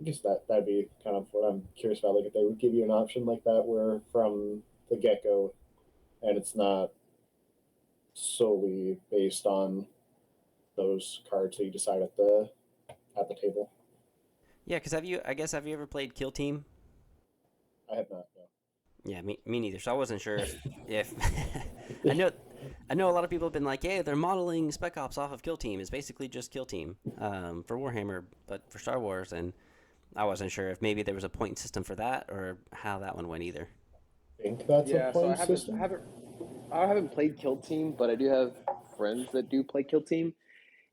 I guess that'd be kind of what I'm curious about. Like if they would give you an option like that, where from the get go, and it's not solely based on those cards that you decide at the table. Yeah, because have you ever played Kill Team? I have not. No. Yeah, me neither. So I wasn't sure if I know a lot of people have been like, yeah, they're modeling Spec Ops off of Kill Team. It's basically just Kill Team for Warhammer, but for Star Wars, and I wasn't sure if maybe there was a point system for that or how that one went either. I think that's a So point system. I haven't played Kill Team, but I do have friends that do play Kill Team,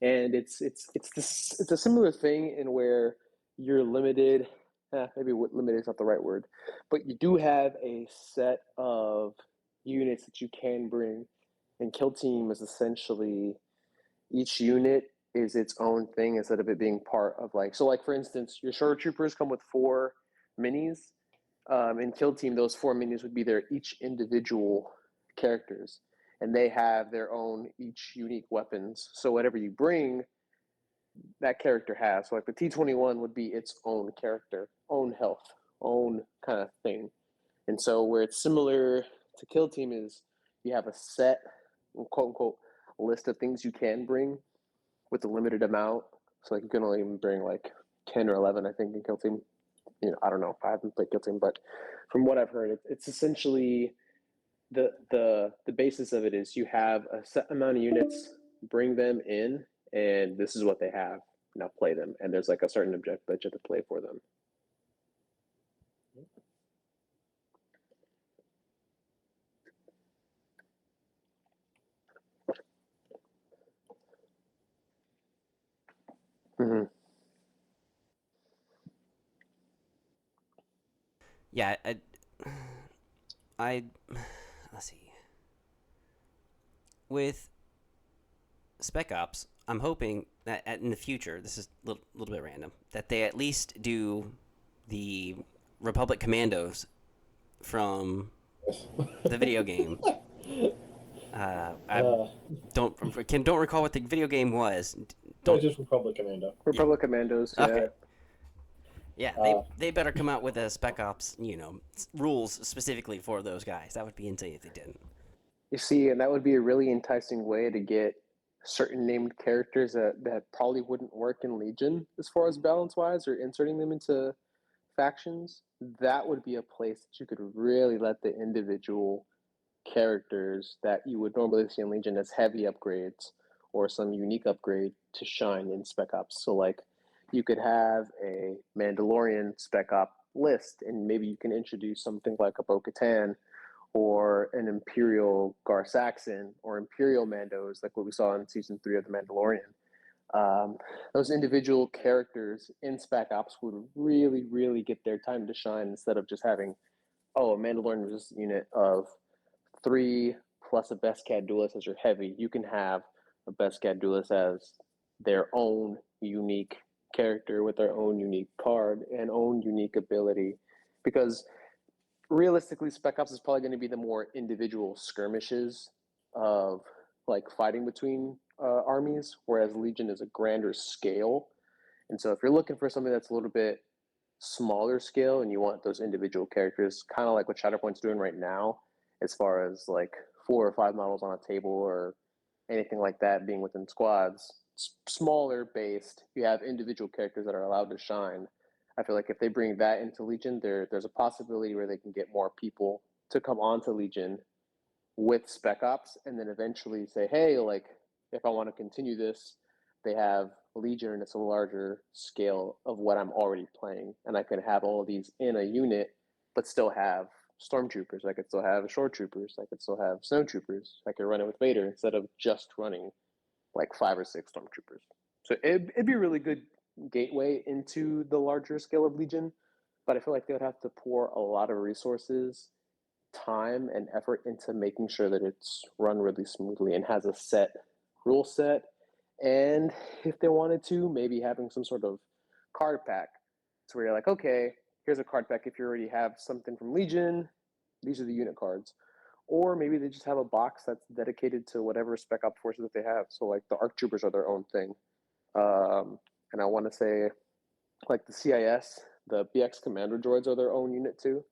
and it's a similar thing in where you're limited. Maybe limited is not the right word, but you do have a set of units that you can bring, and Kill Team is essentially each unit is its own thing instead of it being part of like for instance, your shore troopers come with 4 minis. In Kill Team, those 4 minis would be their each individual characters, and they have their own each unique weapons. So whatever you bring, that character has. So like the T-21 would be its own character, own health, own kind of thing. And so where it's similar to Kill Team is you have a set, quote unquote, list of things you can bring with a limited amount. So like you can only bring like 10 or 11, I think, in Kill Team. I don't know if I haven't played Kill Team, but from what I've heard, it's essentially the basis of it is you have a set amount of units, bring them in, and this is what they have. Now play them, and there's like a certain objective that you have to play for them. Mm-hmm. Yeah, I let's see. With Spec Ops, I'm hoping that in the future, this is a little bit random, that they at least do the Republic Commandos from the video game. I Uh, don't recall what the video game was. no, Don't. just Republic Commando. Republic Commandos, yeah. Okay. Yeah, Uh, they better come out with a Spec Ops, rules specifically for those guys. That would be insane if they didn't. You see, and that would be a really enticing way to get certain named characters that probably wouldn't work in Legion as far as balance wise or inserting them into factions. That would be a place that you could really let the individual characters that you would normally see in Legion as heavy upgrades or some unique upgrade to shine in Spec Ops. So, like, you could have a Mandalorian Spec Op list, and maybe you can introduce something like a Bo Katan or an Imperial Gar Saxon or Imperial Mandos, like what we saw in season 3 of The Mandalorian. Those individual characters in Spec Ops would really, really get their time to shine instead of just having, oh, a Mandalorian resistance unit of 3 plus a Beskad duelist as your heavy. You can have a Beskad duelist as their own unique character with their own unique card and own unique ability, because realistically, Spec Ops is probably going to be the more individual skirmishes of like fighting between armies, whereas Legion is a grander scale. And so, if you're looking for something that's a little bit smaller scale and you want those individual characters, kind of like what Shatterpoint's doing right now, as far as like 4 or 5 models on a table or anything like that being within squads, smaller based, you have individual characters that are allowed to shine. I feel like if they bring that into Legion, there's a possibility where they can get more people to come onto Legion with Spec Ops, and then eventually say, hey, like, if I want to continue this, they have Legion and it's a larger scale of what I'm already playing, and I can have all of these in a unit, but still have stormtroopers. I could still have shore troopers. I could still have snow troopers. I could run it with Vader instead of just running like 5 or 6 stormtroopers. So it'd be a really good gateway into the larger scale of Legion, but I feel like they would have to pour a lot of resources, time, and effort into making sure that it's run really smoothly and has a set rule set. And if they wanted to, maybe having some sort of card pack to where you're like, okay, here's a card pack if you already have something from Legion, these are the unit cards. Or maybe they just have a box that's dedicated to whatever Spec Op forces that they have. So like the ARC Troopers are their own thing. And I want to say like the CIS, the BX Commander droids are their own unit too.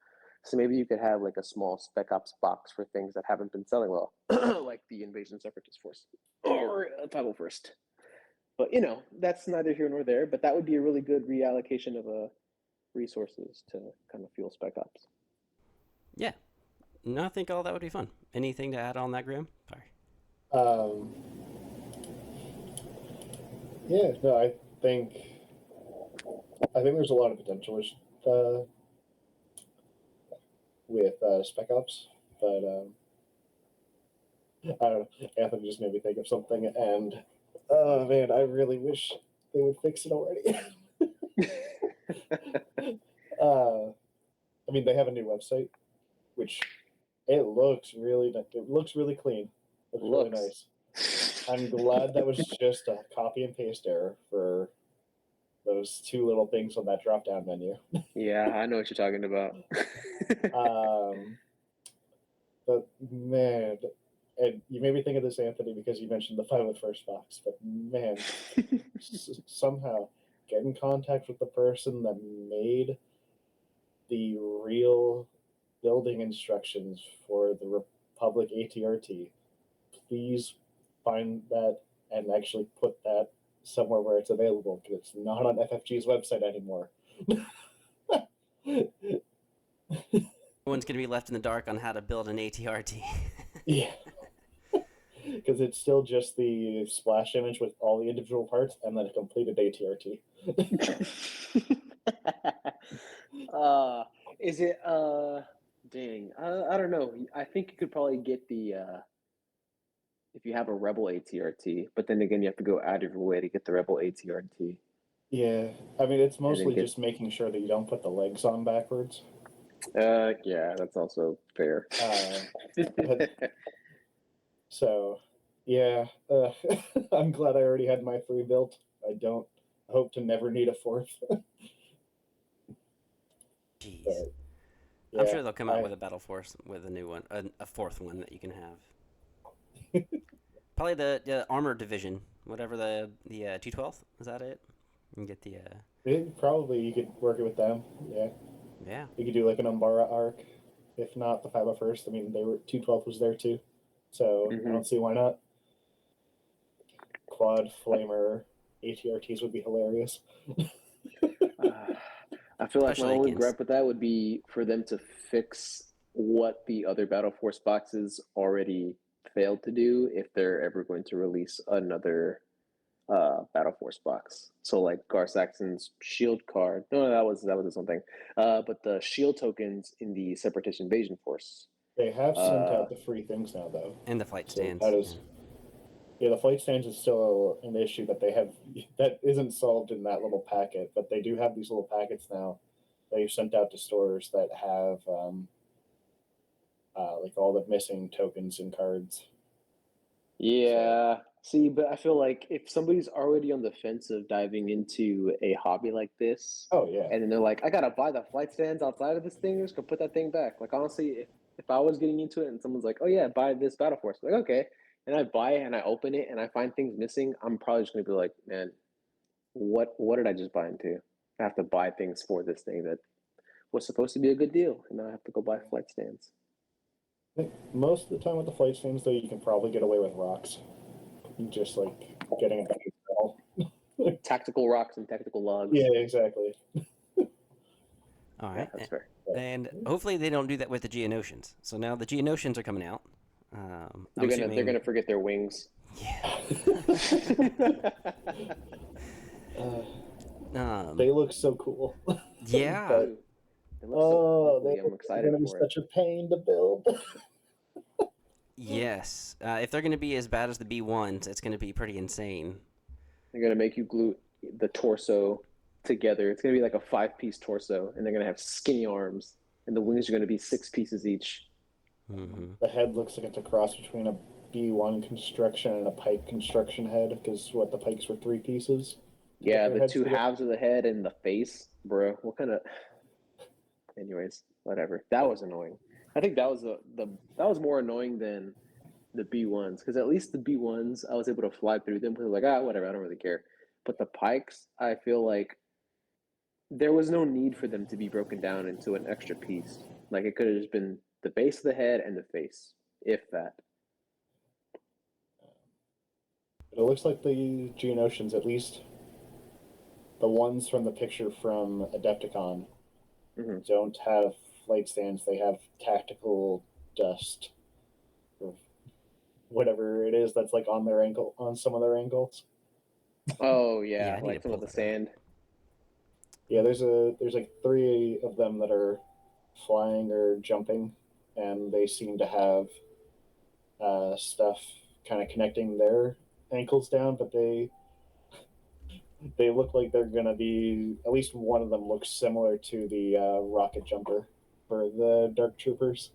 So maybe you could have like a small Spec Ops box for things that haven't been selling well, like the Invasion Separatist Force or 501st. But that's neither here nor there. But that would be a really good reallocation of resources to kind of fuel Spec Ops. Yeah. No, I think all that would be fun. Anything to add on that, Graham? Sorry. Yeah, no, I think there's a lot of potential with Spec Ops, but I don't know. Anthony just made me think of something, and oh man, I really wish they would fix it already. I mean, they have a new website, which it looks really clean. Looks really nice. I'm glad that was just a copy and paste error for those 2 little things on that drop down menu. Yeah, I know what you're talking about. But man, and you made me think of this, Anthony, because you mentioned the 501st box. But man, somehow get in contact with the person that made the real building instructions for the Republic ATRT. Please find that and actually put that somewhere where it's available, because it's not on FFG's website anymore. Everyone's going to be left in the dark on how to build an ATRT. Yeah. Because it's still just the splash image with all the individual parts and then a completed ATRT. Is it dang, I don't know. I think you could probably get the if you have a Rebel ATRT, but then again you have to go out of your way to get the Rebel ATRT. Yeah, I mean, it's mostly just making sure that you don't put the legs on backwards. Yeah, that's also fair. But, so Yeah, I'm glad I already had my 3 built. I hope to never need a 4th. Jeez. But I'm yeah, sure they'll come out with a battle force with a new one, a fourth one that you can have. Probably the armor division, whatever the 212th. Is that it? You can get the probably you could work it with them. Yeah, yeah. you could do like an Umbara arc, if not the 501st. I mean, they were 212 was there too, so I Hmm. don't see why not. Quad flamer ATRTs would be hilarious. Uh, I feel like my Especially only against gripe with that would be for them to fix what the other Battle Force boxes already failed to do if they're ever going to release another Battle Force box. So like Gar Saxon's shield card. No, that was its own thing. But the shield tokens in the Separatist Invasion Force. They have sent Uh, out the free things now, though. and the flight So stands. that Yeah. is, yeah, the flight stands is still an issue that they have that isn't solved in that little packet. But they do have these little packets now that you've sent out to stores that have like all the missing tokens and cards. yeah. See, but I feel like if somebody's already on the fence of diving into a hobby like this, Oh yeah, and then they're like, I gotta buy the flight stands outside of this thing, just go put that thing back. Like honestly, if I was getting into it and someone's like, oh yeah, buy this Battle Force, like okay, and I buy it and I open it and I find things missing, I'm probably just gonna be like, man, what did I just buy into? I have to buy things for this thing that was supposed to be a good deal, and now I have to go buy flight stands. I think most of the time with the flight stands, though, you can probably get away with rocks. Just like getting a better spell. Tactical rocks and tactical logs. Yeah, exactly. All Yeah, right. that's fair. And hopefully they don't do that with the Geonosians. So now the Geonosians are coming out. I'm They're assuming. gonna forget their wings. Yeah. They look so cool. Yeah. But, They look so ugly. I'm they're excited gonna be for it. such a pain to build. Yes. If they're going to be as bad as the B1s, it's going to be pretty insane. They're gonna make you glue the torso together. It's gonna be like a 5-piece torso, and they're gonna have skinny arms, and the wings are gonna be 6 pieces each. Mm-hmm. The head looks like it's a cross between a B1 construction and a pike construction head, because what the pikes were 3 pieces. Yeah, Their the heads 2 together. halves of the head and the face, bro. What kind of? Anyways, whatever. That was annoying. I think that was that was more annoying than the B1s, because at least the B1s I was able to fly through them because like whatever, I don't really care. But the pikes, I feel like there was no need for them to be broken down into an extra piece. Like it could have just been the base of the head and the face, if that. But it looks like the Geonosians, at least the ones from the picture from Adepticon, Hmm. don't have flight stands. They have tactical dust, or whatever it is that's like on their ankle, on some of their ankles. Oh Yeah, yeah, I need to like some pull of the that up. sand. Yeah, there's like 3 of them that are flying or jumping, and they seem to have stuff kind of connecting their ankles down, but they look like they're gonna be, at least one of them looks similar to the rocket jumper for the Dark Troopers.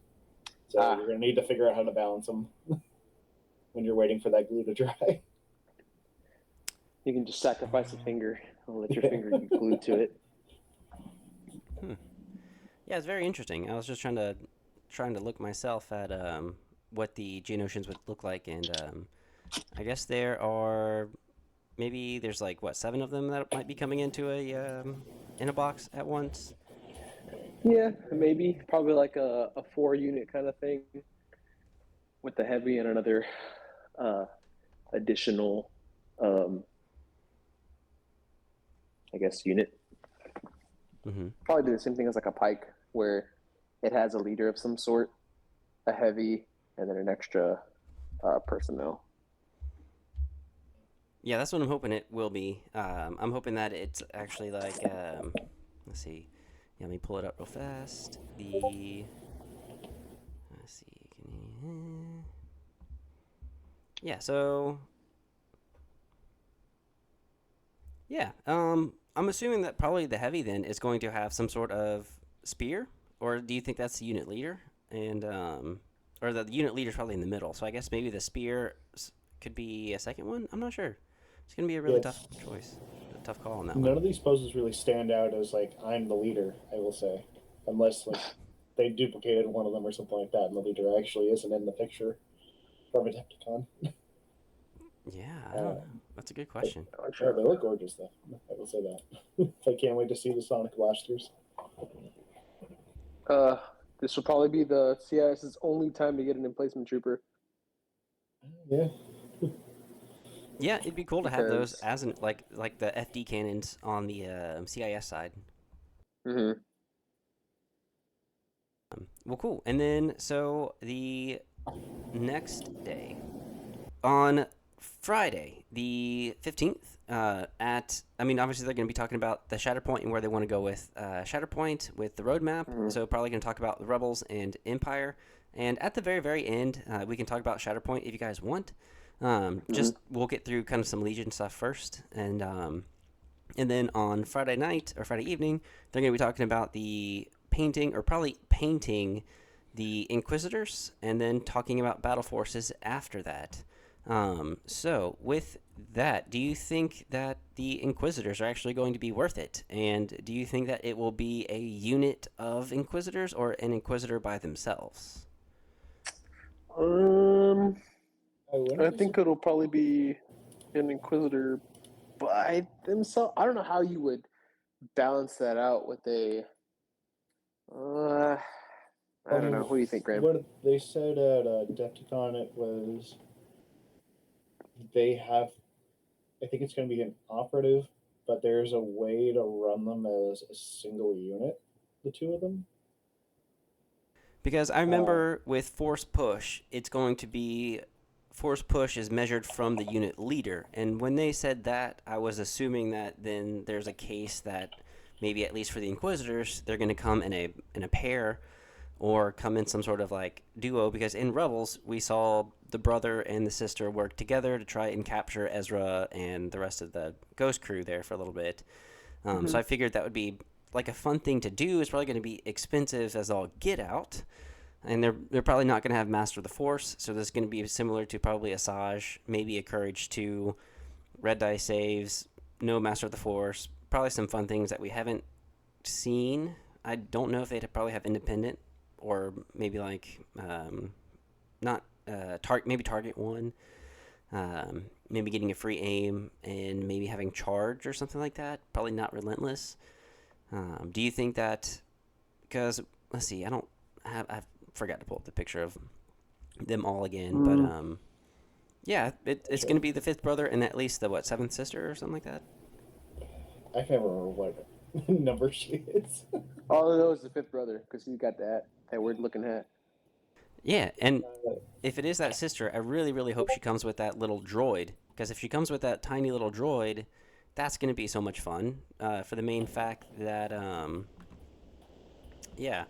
So Ah, you're gonna need to figure out how to balance them when you're waiting for that glue to dry. you can just sacrifice a finger. I'll let your Yeah. finger get glued to it. Yeah, it's very interesting. I was just trying to look myself at what the Geonosians would look like, and I guess there are maybe there's like what 7 of them that might be coming into in a box at once. Yeah, maybe probably like a 4-unit kind of thing with the heavy and another uh, additional, I guess, unit. Mm-hmm. Probably do the same thing as like a pike, where it has a leader of some sort, a heavy, and then an extra personnel. Yeah, that's what I'm hoping it will be. I'm hoping that it's actually like let's see. Yeah, let me pull it up real fast. Let's see. Yeah, so yeah, I'm assuming that probably the heavy then is going to have some sort of spear, or do you think that's the unit leader? And or the unit leader is probably in the middle. So I guess maybe the spear could be a second one. I'm not sure. It's gonna be a really tough choice, a tough call on that None one. of these poses really stand out as like I'm the leader. I will say, unless like they duplicated one of them or something like that, and the leader actually isn't in the picture from Adepticon. Yeah, I don't know. That's a good question. Yeah, they look gorgeous though. I will say that. I can't wait to see the Sonic blasters. Uh, this will probably be the CIS's only time to get an emplacement trooper Yeah. Yeah, it'd be cool to have those because. as an like the FD cannons on the CIS side. Mhm. Well, cool. And then so the next day on Friday, the 15th, I mean, obviously they're going to be talking about the Shatterpoint and where they want to go with Shatterpoint with the roadmap. Mhm. So probably going to talk about the Rebels and Empire. And at the very, very end, we can talk about Shatterpoint if you guys want. Just we'll get through kind of some Legion stuff first, and then on Friday night or Friday evening, they're going to be talking about the painting or probably painting the Inquisitors, and then talking about battle forces after that. So with that, do you think that the Inquisitors are actually going to be worth it? And do you think that it will be a unit of Inquisitors or an Inquisitor by themselves? Um, I wouldn't I be think it'll probably be an Inquisitor by themselves. I don't know how you would balance that out with a. Uh, I don't know. What do you think, Graham? What they said at Adepticon, it was they have. I think it's going to be an operative, but there's a way to run them as a single unit, the two of them. Because I remember with force push, it's going to be force push is measured from the unit leader. And when they said that, I was assuming that then there's a case that maybe at least for the Inquisitors, they're going to come in a pair or come in some sort of like duo. Because in Rebels, we saw the brother and the sister work together to try and capture Ezra and the rest of the Ghost crew there for a little bit. So I figured that would be like a fun thing to do. It's probably going to be expensive as all get out, and they're probably not going to have Master of the Force. So this is going to be similar to probably a Saj, maybe a Courage 2, Red Die saves, no Master of the Force. Probably some fun things that we haven't seen. I don't know if they'd probably have Independent or maybe like not maybe Target 1. Maybe getting a free aim and maybe having charge or something like that. Probably not relentless. Do you think that? Because let's see, I forgot to pull up the picture of them all again, but yeah, it's going to be the fifth brother and at least the seventh sister or something like that. I can't remember what number she is. All I know is the fifth brother because he got that weird looking hat. Yeah, and if it is that sister, I really, really hope she comes with that little droid. Because if she comes with that tiny little droid, that's going to be so much fun. For the main fact that, yeah,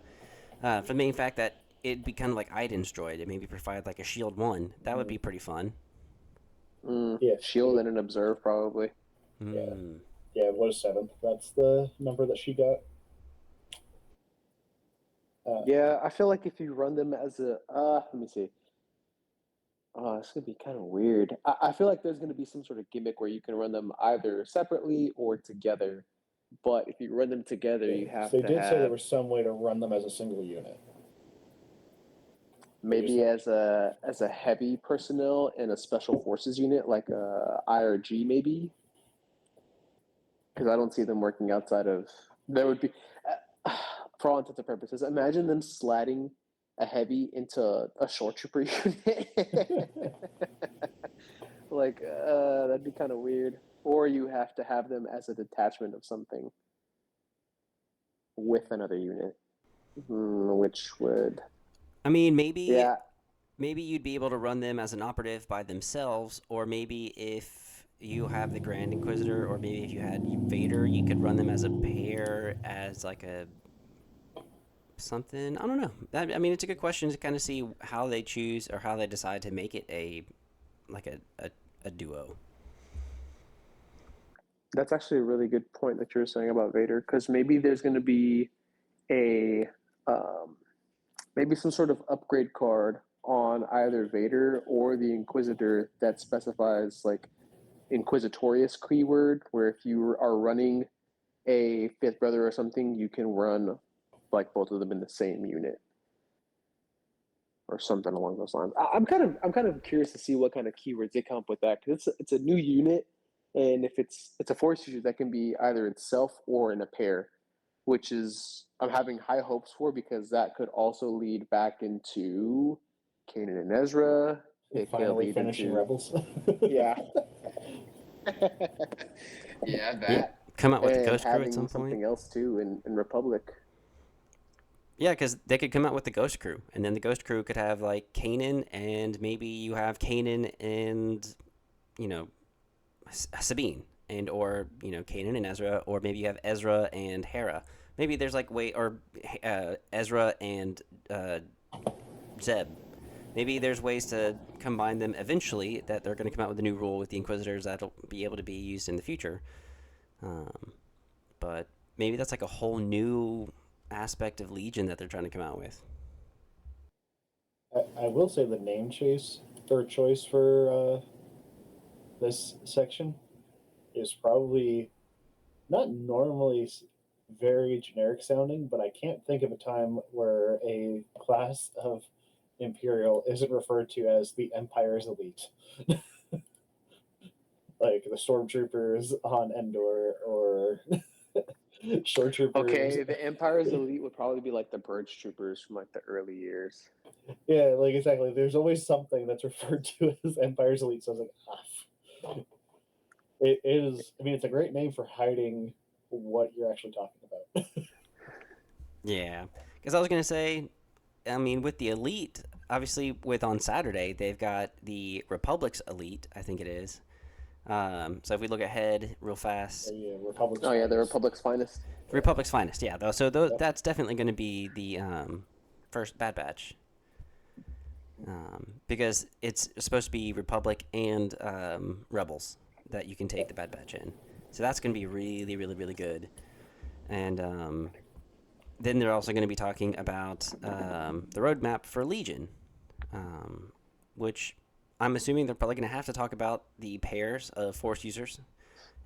for the main fact that it'd be kind of like Aiden's droid. It maybe provide like a shield 1. That would be pretty fun. Yeah, Shield and an observe probably. Yeah. Hmm. Yeah, what is 7th? That's the number that she got. Yeah, I feel like if you run them as a let me see. Oh, it's gonna be kind of weird. I feel like there's gonna be some sort of gimmick where you can run them either separately or together. But if you run them together, you have They to did say there have was some way to run them as a single unit. maybe as a heavy personnel in a special forces unit like a IRG maybe, because I don't see them working outside of. There would be, for all intents and purposes, imagine them sliding a heavy into a short trooper unit. Like that'd be kind of weird. Or you have to have them as a detachment of something with another unit, which would I mean, maybe yeah. maybe you'd be able to run them as an operative by themselves, or maybe if you have the Grand Inquisitor, or maybe if you had Vader, you could run them as a pair, as like a something. I don't know. I mean, it's a good question to kind of see how they choose or how they decide to make it a like a duo. That's actually a really good point that you were saying about Vader, because maybe there's going to be a um, maybe some sort of upgrade card on either Vader or the Inquisitor that specifies like Inquisitorious keyword, where if you are running a fifth brother or something, you can run like both of them in the same unit or something along those lines. I'm kind of curious to see what kind of keywords they come up with that, because it's a new unit, and if it's a force user that can be either itself or in a pair, which is I'm having high hopes for, because that could also lead back into Kanan and Ezra. It could Finally lead finishing into Rebels. yeah. Yeah, Yeah, that come out with the and Ghost Crew at having some point. something else too in Republic. Yeah, because they could come out with the Ghost Crew, and then the Ghost Crew could have like Kanan, and maybe you have Kanan and you know Sabine, and or Kanan and Ezra, or maybe you have Ezra and Hera. Maybe there's like Ezra and Zeb. Maybe there's ways to combine them eventually that they're going to come out with a new rule with the Inquisitors that'll be able to be used in the future. But maybe that's like a whole new aspect of Legion that they're trying to come out with. I will say the name choice for this section is probably not normally very generic sounding, but I can't think of a time where a class of Imperial isn't referred to as the Empire's elite. Like the Stormtroopers on Endor or Shore Troopers. Okay, the Empire's elite would probably be like the Purge Troopers from like the early years. Yeah, like exactly. There's always something that's referred to as Empire's elite. So I was like, it is. I mean, it's a great name for hiding what you're actually talking about. Yeah, because I was gonna say, I mean, with the elite, obviously, with on Saturday they've got the Republic's elite, I think it is. So if we look ahead real fast, Yeah, Republic's Oh yeah, the finest. Republic's finest. Republic's finest, yeah. Though, so Yep. that's definitely going to be the first Bad Batch, because it's supposed to be Republic and Rebels that you can take the Bad Batch in. So that's going to be really, really, really good. And then they're also going to be talking about the roadmap for Legion, which I'm assuming they're probably going to have to talk about the pairs of Force users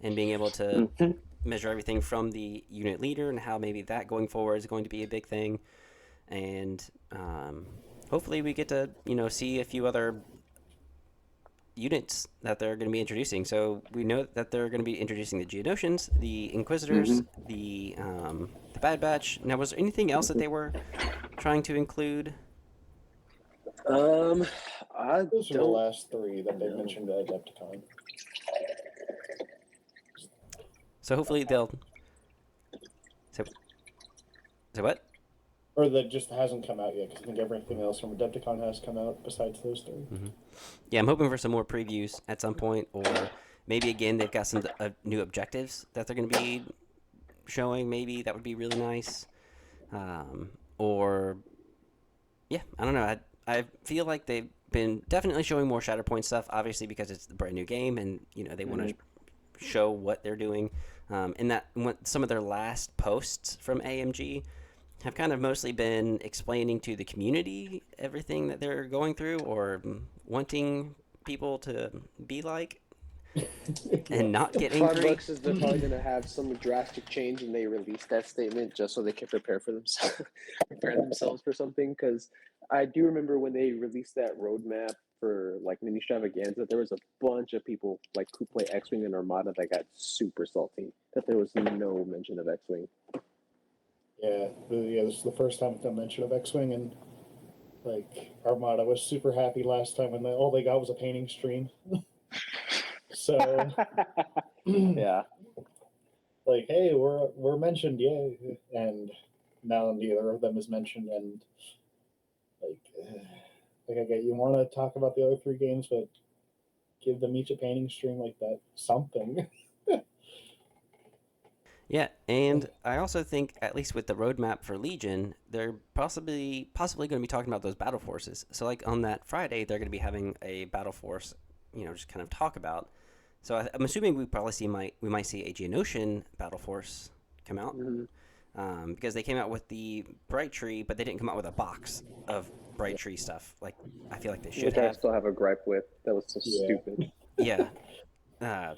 and being able to measure everything from the unit leader and how maybe that going forward is going to be a big thing. And hopefully we get to see a few other units that they're going to be introducing. So we know that they're going to be introducing the Geonosians, the Inquisitors, the Bad Batch. Now, was there anything else that they were trying to include? I Those are the don't. last three that they mentioned at Adepticon. So hopefully they'll. So what? Or that just hasn't come out yet, because I think everything else from Adepticon has come out besides those 3. Mm-hmm. Yeah, I'm hoping for some more previews at some point, or maybe again they've got some new objectives that they're going to be showing. Maybe that would be really nice. Or yeah, I don't know. I feel like they've been definitely showing more Shatterpoint stuff, obviously because it's a brand new game, and they want to show what they're doing. And that some of their last posts from AMG have kind of mostly been explaining to the community everything that they're going through or wanting people to be like and not get angry. Starbucks is they're probably going to have some drastic change and they release that statement just so they can prepare themselves for something. Because I do remember when they released that roadmap for like Ministravaganza, there was a bunch of people like who play X-Wing and Armada that got super salty that there was no mention of X-Wing. Yeah, this is the first time with no mention of X-Wing, and like Armada was super happy last time when all they got was a painting stream. So yeah, like, hey, we're mentioned, yay, and now neither of them is mentioned, and like I get you want to talk about the other 3 games, but give them each a painting stream like that, something. Yeah, and I also think, at least with the roadmap for Legion, they're possibly going to be talking about those battle forces. So, like on that Friday, they're going to be having a battle force, just kind of talk about. So I'm assuming we might see a Geonosian battle force come out, because they came out with the Bright Tree, but they didn't come out with a box of Bright Tree stuff like I feel like they should Which I have. still have a gripe with. That was so Yeah. stupid. Yeah,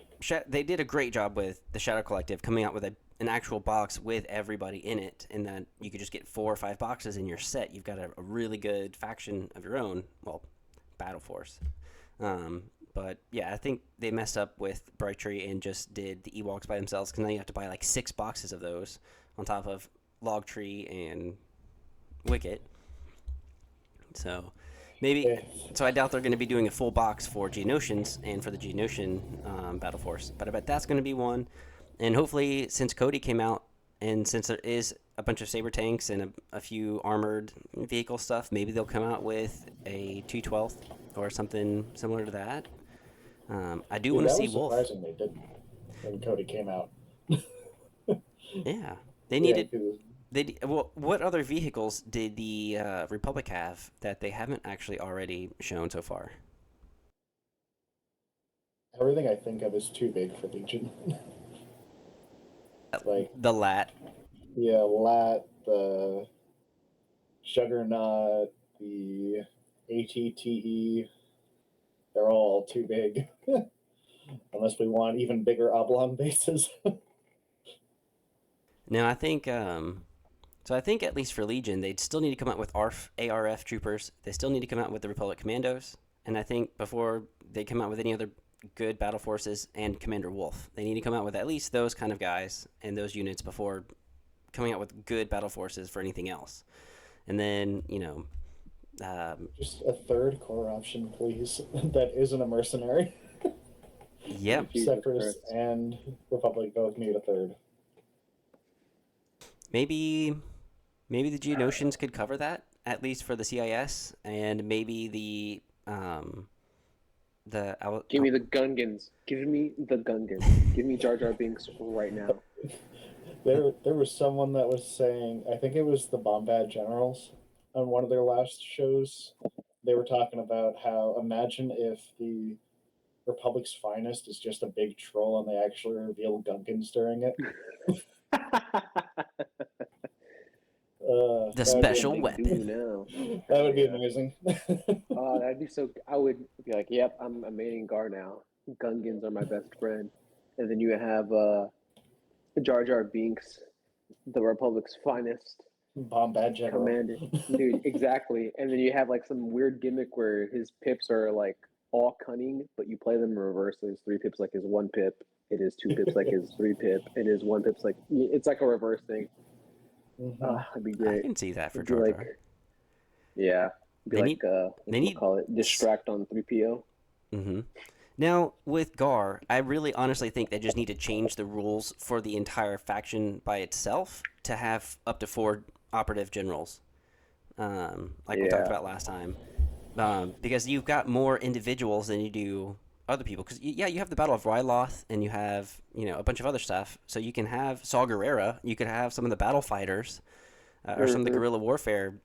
they did a great job with the Shadow Collective coming out with an actual box with everybody in it, and then you could just get 4 or 5 boxes in your set. You've got a really good faction of your own. Well, Battle Force. But yeah, I think they messed up with Bright Tree and just did the Ewoks by themselves, because now you have to buy like 6 boxes of those on top of Log Tree and Wicket. So maybe. Yeah. So I doubt they're going to be doing a full box for Geonosians and for the Geonosian Battle Force, but I bet that's going to be one. And hopefully, since Cody came out, and since there is a bunch of saber tanks and a few armored vehicle stuff, maybe they'll come out with a 212th or something similar to that. I do Dude, want to that see was Wolf. surprising they didn't when Cody came out. Yeah, they Yeah, needed. 'cause Well, what other vehicles did the Republic have that they haven't actually already shown so far? everything I think of is too big for Legion. Like, The Lat. yeah, Lat, the Juggernaut, the ATTE, they're all too big. Unless we want even bigger oblong bases. No, I think. So I think at least for Legion, they'd still need to come out with ARF troopers. They still need to come out with the Republic Commandos, and I think before they come out with any other good battle forces and Commander Wolf, they need to come out with at least those kind of guys and those units before coming out with good battle forces for anything else. And then Just a third core option, please. That isn't a mercenary. yep, Jesus Separatists Christ. and Republic both need a third. maybe the Geonosians could cover that at least for the CIS, and maybe Give me the Gungans. Give me the Gungans. Give me Jar Jar Binks right now. There was someone that was saying, I think it was the Bombad Generals on one of their last shows. They were talking about how imagine if the Republic's finest is just a big troll and they actually reveal Gungans during it. the That would be special They weapon. do now. That would be Yeah. amazing. Oh, that'd be so. I would be like, "Yep, I'm a main Gar now. Gungans are my best friend." And then you have Jar Jar Binks, the Republic's finest Bombad General. commander, dude. Exactly. And then you have like some weird gimmick where his pips are like all cunning, but you play them in reverse. So his 3 pips like his 1 pip. It is 2 pips like his 3 pip, and his 1 pip's like it's like a reverse thing. Mhm. That'd be I great. can see that for It'd be Jar like, Jar. yeah, it'd be They like need- what they do you need call it? Distract on 3PO. Mm-hmm. Now, with Gar, I really honestly think they just need to change the rules for the entire faction by itself to have up to 4 operative generals, like we talked Yeah. about last time. Because you've got more individuals than you do other people. Because, yeah, you have the Battle of Ryloth, and you have, a bunch of other stuff. So you can have Saw Gerrera, you could have some of the battle fighters, or some of the Mhm. guerrilla warfare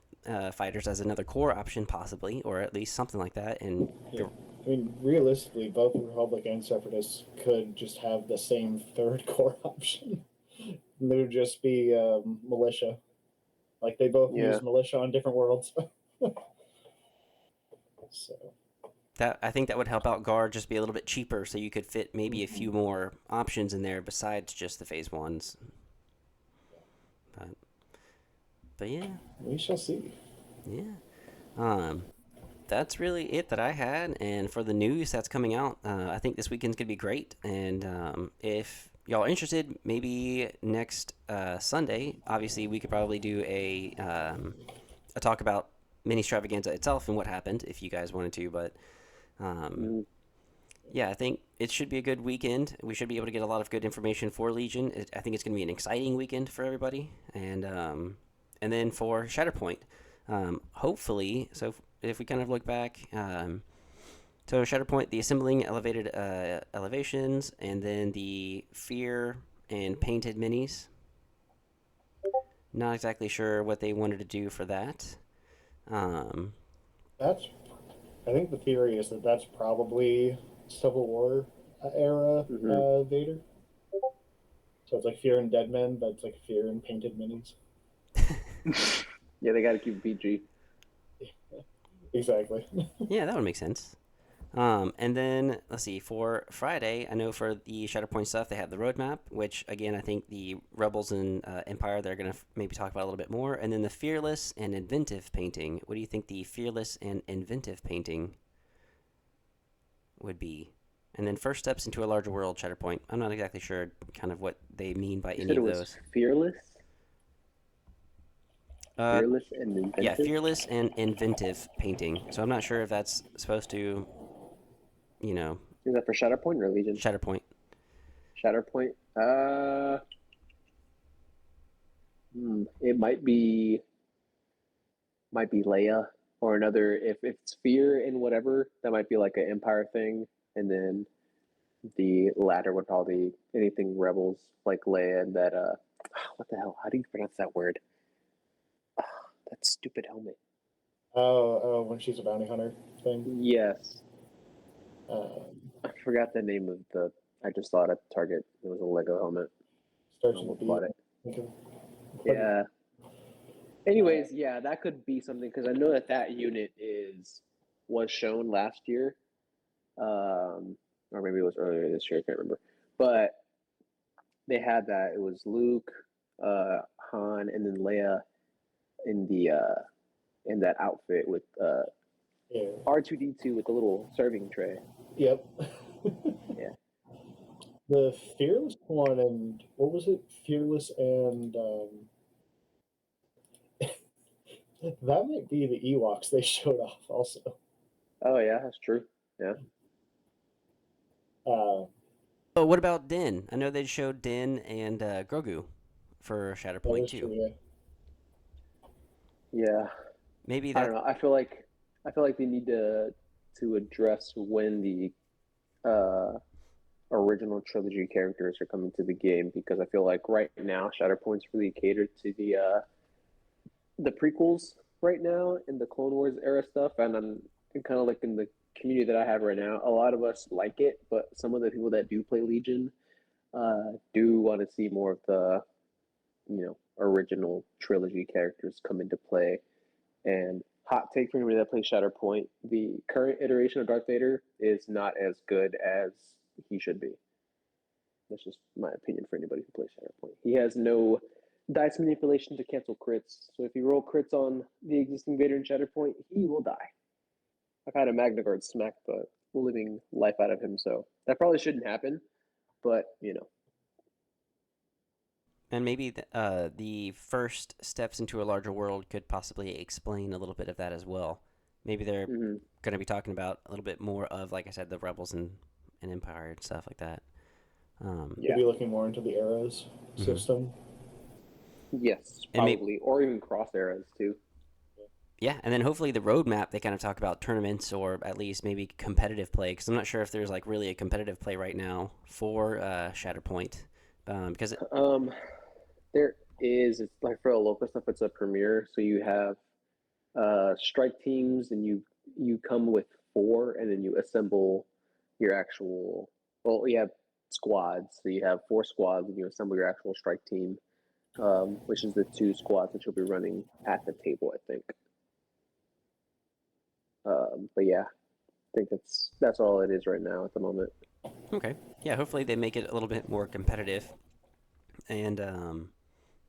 fighters as another core option, possibly, or at least something like that. And Yeah. I mean, realistically, both Republic and Separatists could just have the same third core option. They would just be militia. Like they both Yeah. use militia on different worlds. So that I think that would help out Gar just be a little bit cheaper, so you could fit maybe a few more options in there besides just the phase ones. But yeah, we shall see. yeah. That's really it that I had, and for the news that's coming out, I think this weekend's gonna be great. And if y'all are interested, maybe next Sunday, obviously we could probably do a talk about Ministravaganza itself and what happened if you guys wanted to. But yeah, I think it should be a good weekend. We should be able to get a lot of good information for Legion. I think it's going to be an exciting weekend for everybody. And then for Shatterpoint, hopefully, so if we kind of look back, so Shatterpoint, the assembling elevated elevations, and then the fear and painted minis. Not exactly sure what they wanted to do for that. That's. I think the theory is that that's probably Civil War era Vader. So it's like Fear and Dead Men, but it's like Fear and painted minis. Yeah, they got to keep it PG. Exactly. Yeah, that would make sense. And then let's see, for Friday, I know for the Shatterpoint stuff, they have the roadmap, which again, I think the Rebels and Empire, they're going to maybe talk about a little bit more. And then the Fearless and Inventive painting. What do you think the Fearless and Inventive painting would be? And then first steps into a larger world, Shatterpoint. I'm not exactly sure kind of what they mean by You any said it of was those. fearless, Uh, fearless and yeah, inventive. Fearless and Inventive painting. So I'm not sure if that's supposed to, you know, Is that for Shatterpoint or Legion? Shatterpoint. Shatterpoint. It might be Leia or another. If it's fear and whatever, that might be like an Empire thing, and then the latter would probably anything Rebels like Leia and that. What the hell? How do you pronounce that word? That stupid helmet. Oh, when she's a bounty hunter thing. Yes, Um, I forgot the name of the. I just thought at Target it was a Lego helmet. I Starts with a almost B. bought it. Think of- Yeah. Uh, Anyways, yeah, that could be something because I know that that unit was shown last year, or maybe it was earlier this year. I can't remember, but they had that. It was Luke, Han, and then Leia in the in that outfit with yeah. R2D2 with the little serving tray. Yep. Yeah, The Fearless one and what was it? Fearless and that might be the Ewoks they showed off also. oh yeah, that's true. Yeah, Uh, Oh, what about Din? I know they showed Din and Grogu for that Shatterpoint is true. too. Yeah. yeah. Maybe I don't that. know. I feel like they need to address when the uh original trilogy characters are coming to the game because I feel like right now Shatterpoint's really catered to the prequels right now in the Clone Wars era stuff, and I'm kind of like in the community that I have right now. A lot of us like it, but some of the people that do play Legion do want to see more of the original trilogy characters come into play. And hot take for anybody that plays Shatterpoint: the current iteration of Darth Vader is not as good as he should be. That's just my opinion for anybody who plays Shatterpoint. He has no dice manipulation to cancel crits. So if you roll crits on the existing Vader in Shatterpoint, he will die. I've had a Magna Guard smack the living life out of him, so that probably shouldn't happen. But And maybe the first steps into a larger world could possibly explain a little bit of that as well. Maybe they're mm-hmm. going to be talking about a little bit more of, like I said, the Rebels and Empire and stuff like that. Could Yeah, be looking more into the eras Mhm. system. yes, And maybe, probably, or even cross eras too. yeah, and then hopefully the roadmap they kind of talk about tournaments or at least maybe competitive play because I'm not sure if there's like really a competitive play right now for Shatterpoint because Um, there is. It's like for a local stuff. It's a premiere, so you have strike teams, and you come with four, and then you assemble your actual. Well, you have squads, so you have four squads, and you assemble your actual strike team, which is the two squads that you'll be running at the table, I think. But yeah, I think that's all it is right now at the moment. okay, yeah, hopefully they make it a little bit more competitive and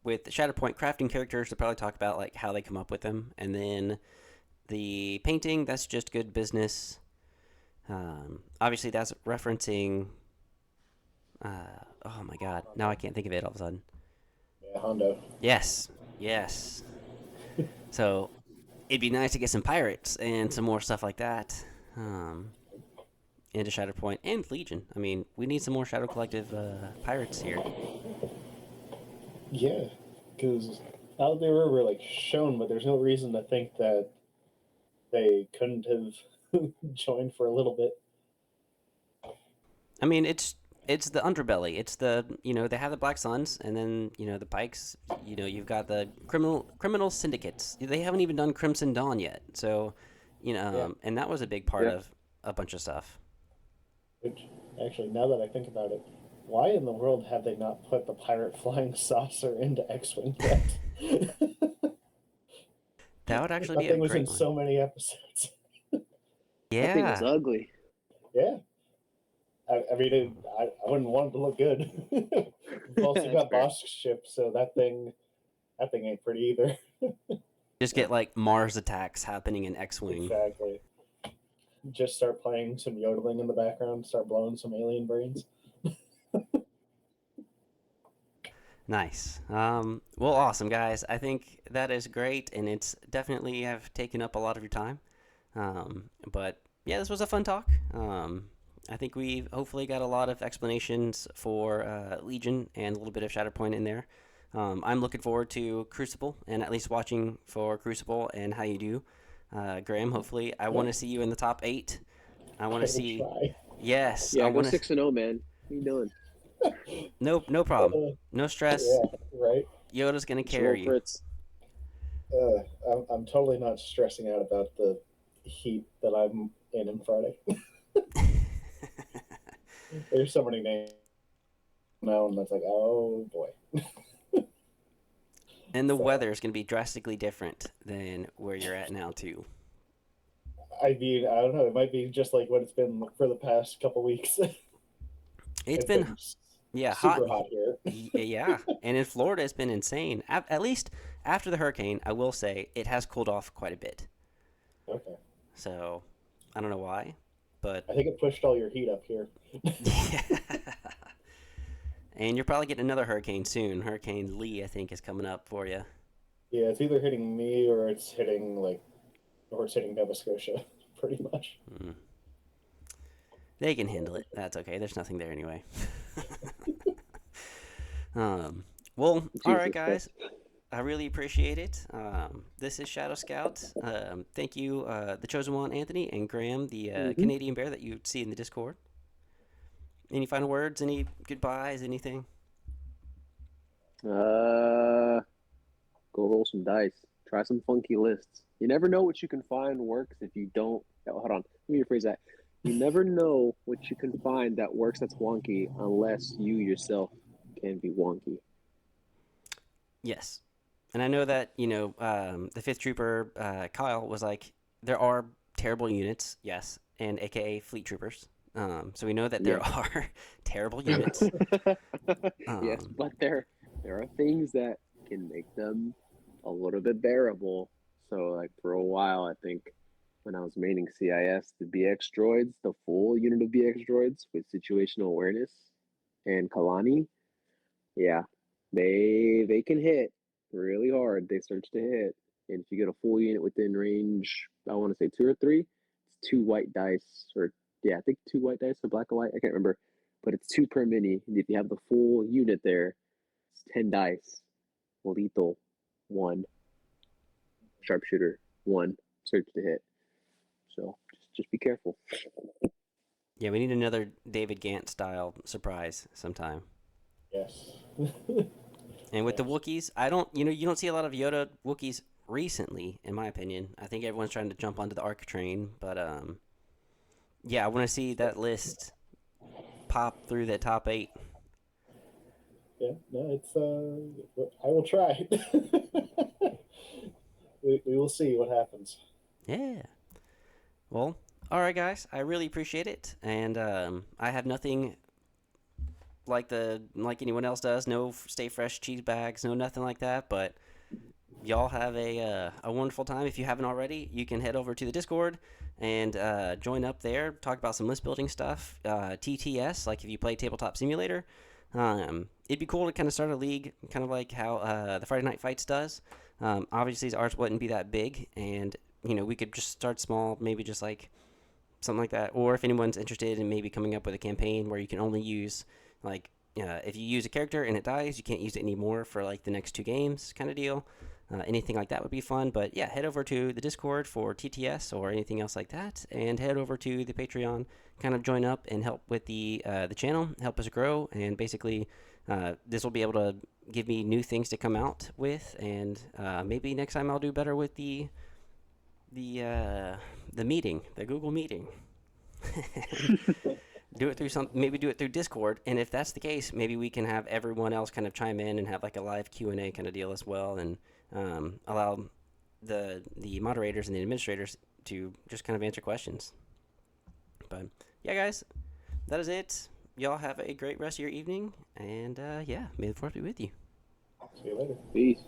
with Shatterpoint crafting characters, to probably talk about like how they come up with them, and then the painting that's just good business. Obviously, that's referencing. Oh my God! Now I can't think of it all of a sudden. Yeah, Hondo. Yes, yes. So it'd be nice to get some pirates and some more stuff like that into Shatterpoint and Legion. I mean, we need some more Shadow Collective pirates here. Yeah, because out they were like shown, but there's no reason to think that they couldn't have joined for a little bit. I mean, it's the underbelly. It's the they have the Black Suns, and then the Pikes. You've got the criminal syndicates. They haven't even done Crimson Dawn yet. So, Yeah. and that was a big part Yeah. of a bunch of stuff. Which, actually, now that I think about it, why in the world have they not put the pirate flying saucer into X-Wing yet? That would actually That be a thing was in great one. so many episodes. That thing was Yeah. ugly. Yeah. I mean, I wouldn't want it to look good. We've also That's got fair. Bosch ship, so that thing ain't pretty either. Just get like Mars attacks happening in X-Wing. Exactly. Just start playing some yodeling in the background, start blowing some alien brains. Nice. Well, awesome, guys. I think that is great, and it's definitely have taken up a lot of your time. But yeah, this was a fun talk. I think we hopefully got a lot of explanations for Legion and a little bit of Shatterpoint in there. I'm looking forward to Crucible and at least watching for Crucible and how you do. Graham, hopefully, I want to see you in the top 8. I want I to will see. try. Yes, I Yeah, go want to. 6-0, man. What are you doing? No problem. No stress. Yeah, right. Yoda's gonna Slow carry you. Fritz. I'm totally not stressing out about the heat that I'm in Friday. There's so many names now, and that's like, oh boy. And the So, weather is gonna be drastically different than where you're at now too. I mean, I don't know. It might be just like what it's been for the past couple weeks. It's It's been been hot. super hot here. Yeah, and in Florida it's been insane. At least after the hurricane, I will say it has cooled off quite a bit. Okay. So I don't know why, but I think it pushed all your heat up here. yeah. And you're probably getting another hurricane soon. Hurricane Lee, I think, is coming up for you. Yeah, it's either hitting me or it's hitting Nova Scotia, pretty much. Mm. They can handle it. That's okay. There's nothing there anyway. Well, all right, Jesus guys. Christ. I really appreciate it. This is Shadow Scout. Thank you, the Chosen One, Anthony, and Graham, the Canadian Bear that you see in the Discord. Any final words? Any goodbyes? Anything? Go roll some dice. Try some funky lists. You never know what you can find works if you don't. Oh, hold on. Let me rephrase that. You never know what you can find that works that's wonky unless you yourself can be wonky. Yes. And I know that, the 5th Trooper, Kyle, was like, there are terrible units, yes, and AKA Fleet Troopers. So we know that there are terrible units. Yes, but there are things that can make them a little bit bearable. So, like, for a while, I think when I was maining CIS, the BX droids, the full unit of BX droids with situational awareness and Kalani, yeah, they can hit really hard. They search to hit. And if you get a full unit within range, I want to say 2 or 3, it's 2 white dice, or yeah, I think 2 white dice, or black and white, I can't remember. But it's 2 per mini. And if you have the full unit there, it's 10 dice. Lethal, 1. Sharpshooter, 1. Search to hit. So just be careful. Yeah, we need another David Gant style surprise sometime. Yes. And with the Wookiees, you don't see a lot of Yoda Wookiees recently, in my opinion. I think everyone's trying to jump onto the ARC train, but yeah, I want to see that list pop through that top 8. Yeah, no, it's I will try. we will see what happens. Yeah. Well, all right, guys. I really appreciate it, and I have nothing like anyone else does. No Stay Fresh cheese bags, no nothing like that. But y'all have a wonderful time. If you haven't already, you can head over to the Discord and join up there. Talk about some list building stuff. TTS, like if you play Tabletop Simulator. It'd be cool to kind of start a league, kind of like how the Friday Night Fights does. Obviously, ours wouldn't be that big, and we could just start small, maybe just like something like that. Or if anyone's interested in maybe coming up with a campaign where you can only use like if you use a character and it dies, you can't use it anymore for like the next 2 games, kind of deal. Anything like that would be fun. But yeah, head over to the Discord for TTS or anything else like that, and head over to the Patreon, kind of join up and help with the channel, help us grow, and basically this will be able to give me new things to come out with, and maybe next time I'll do better with the meeting, the Google meeting. Do it through Discord, and if that's the case, maybe we can have everyone else kind of chime in and have like a live Q&A kind of deal as well, and allow the moderators and the administrators to just kind of answer questions. But yeah, guys, that is it. Y'all have a great rest of your evening, and yeah, may the force be with you. See you later. Peace.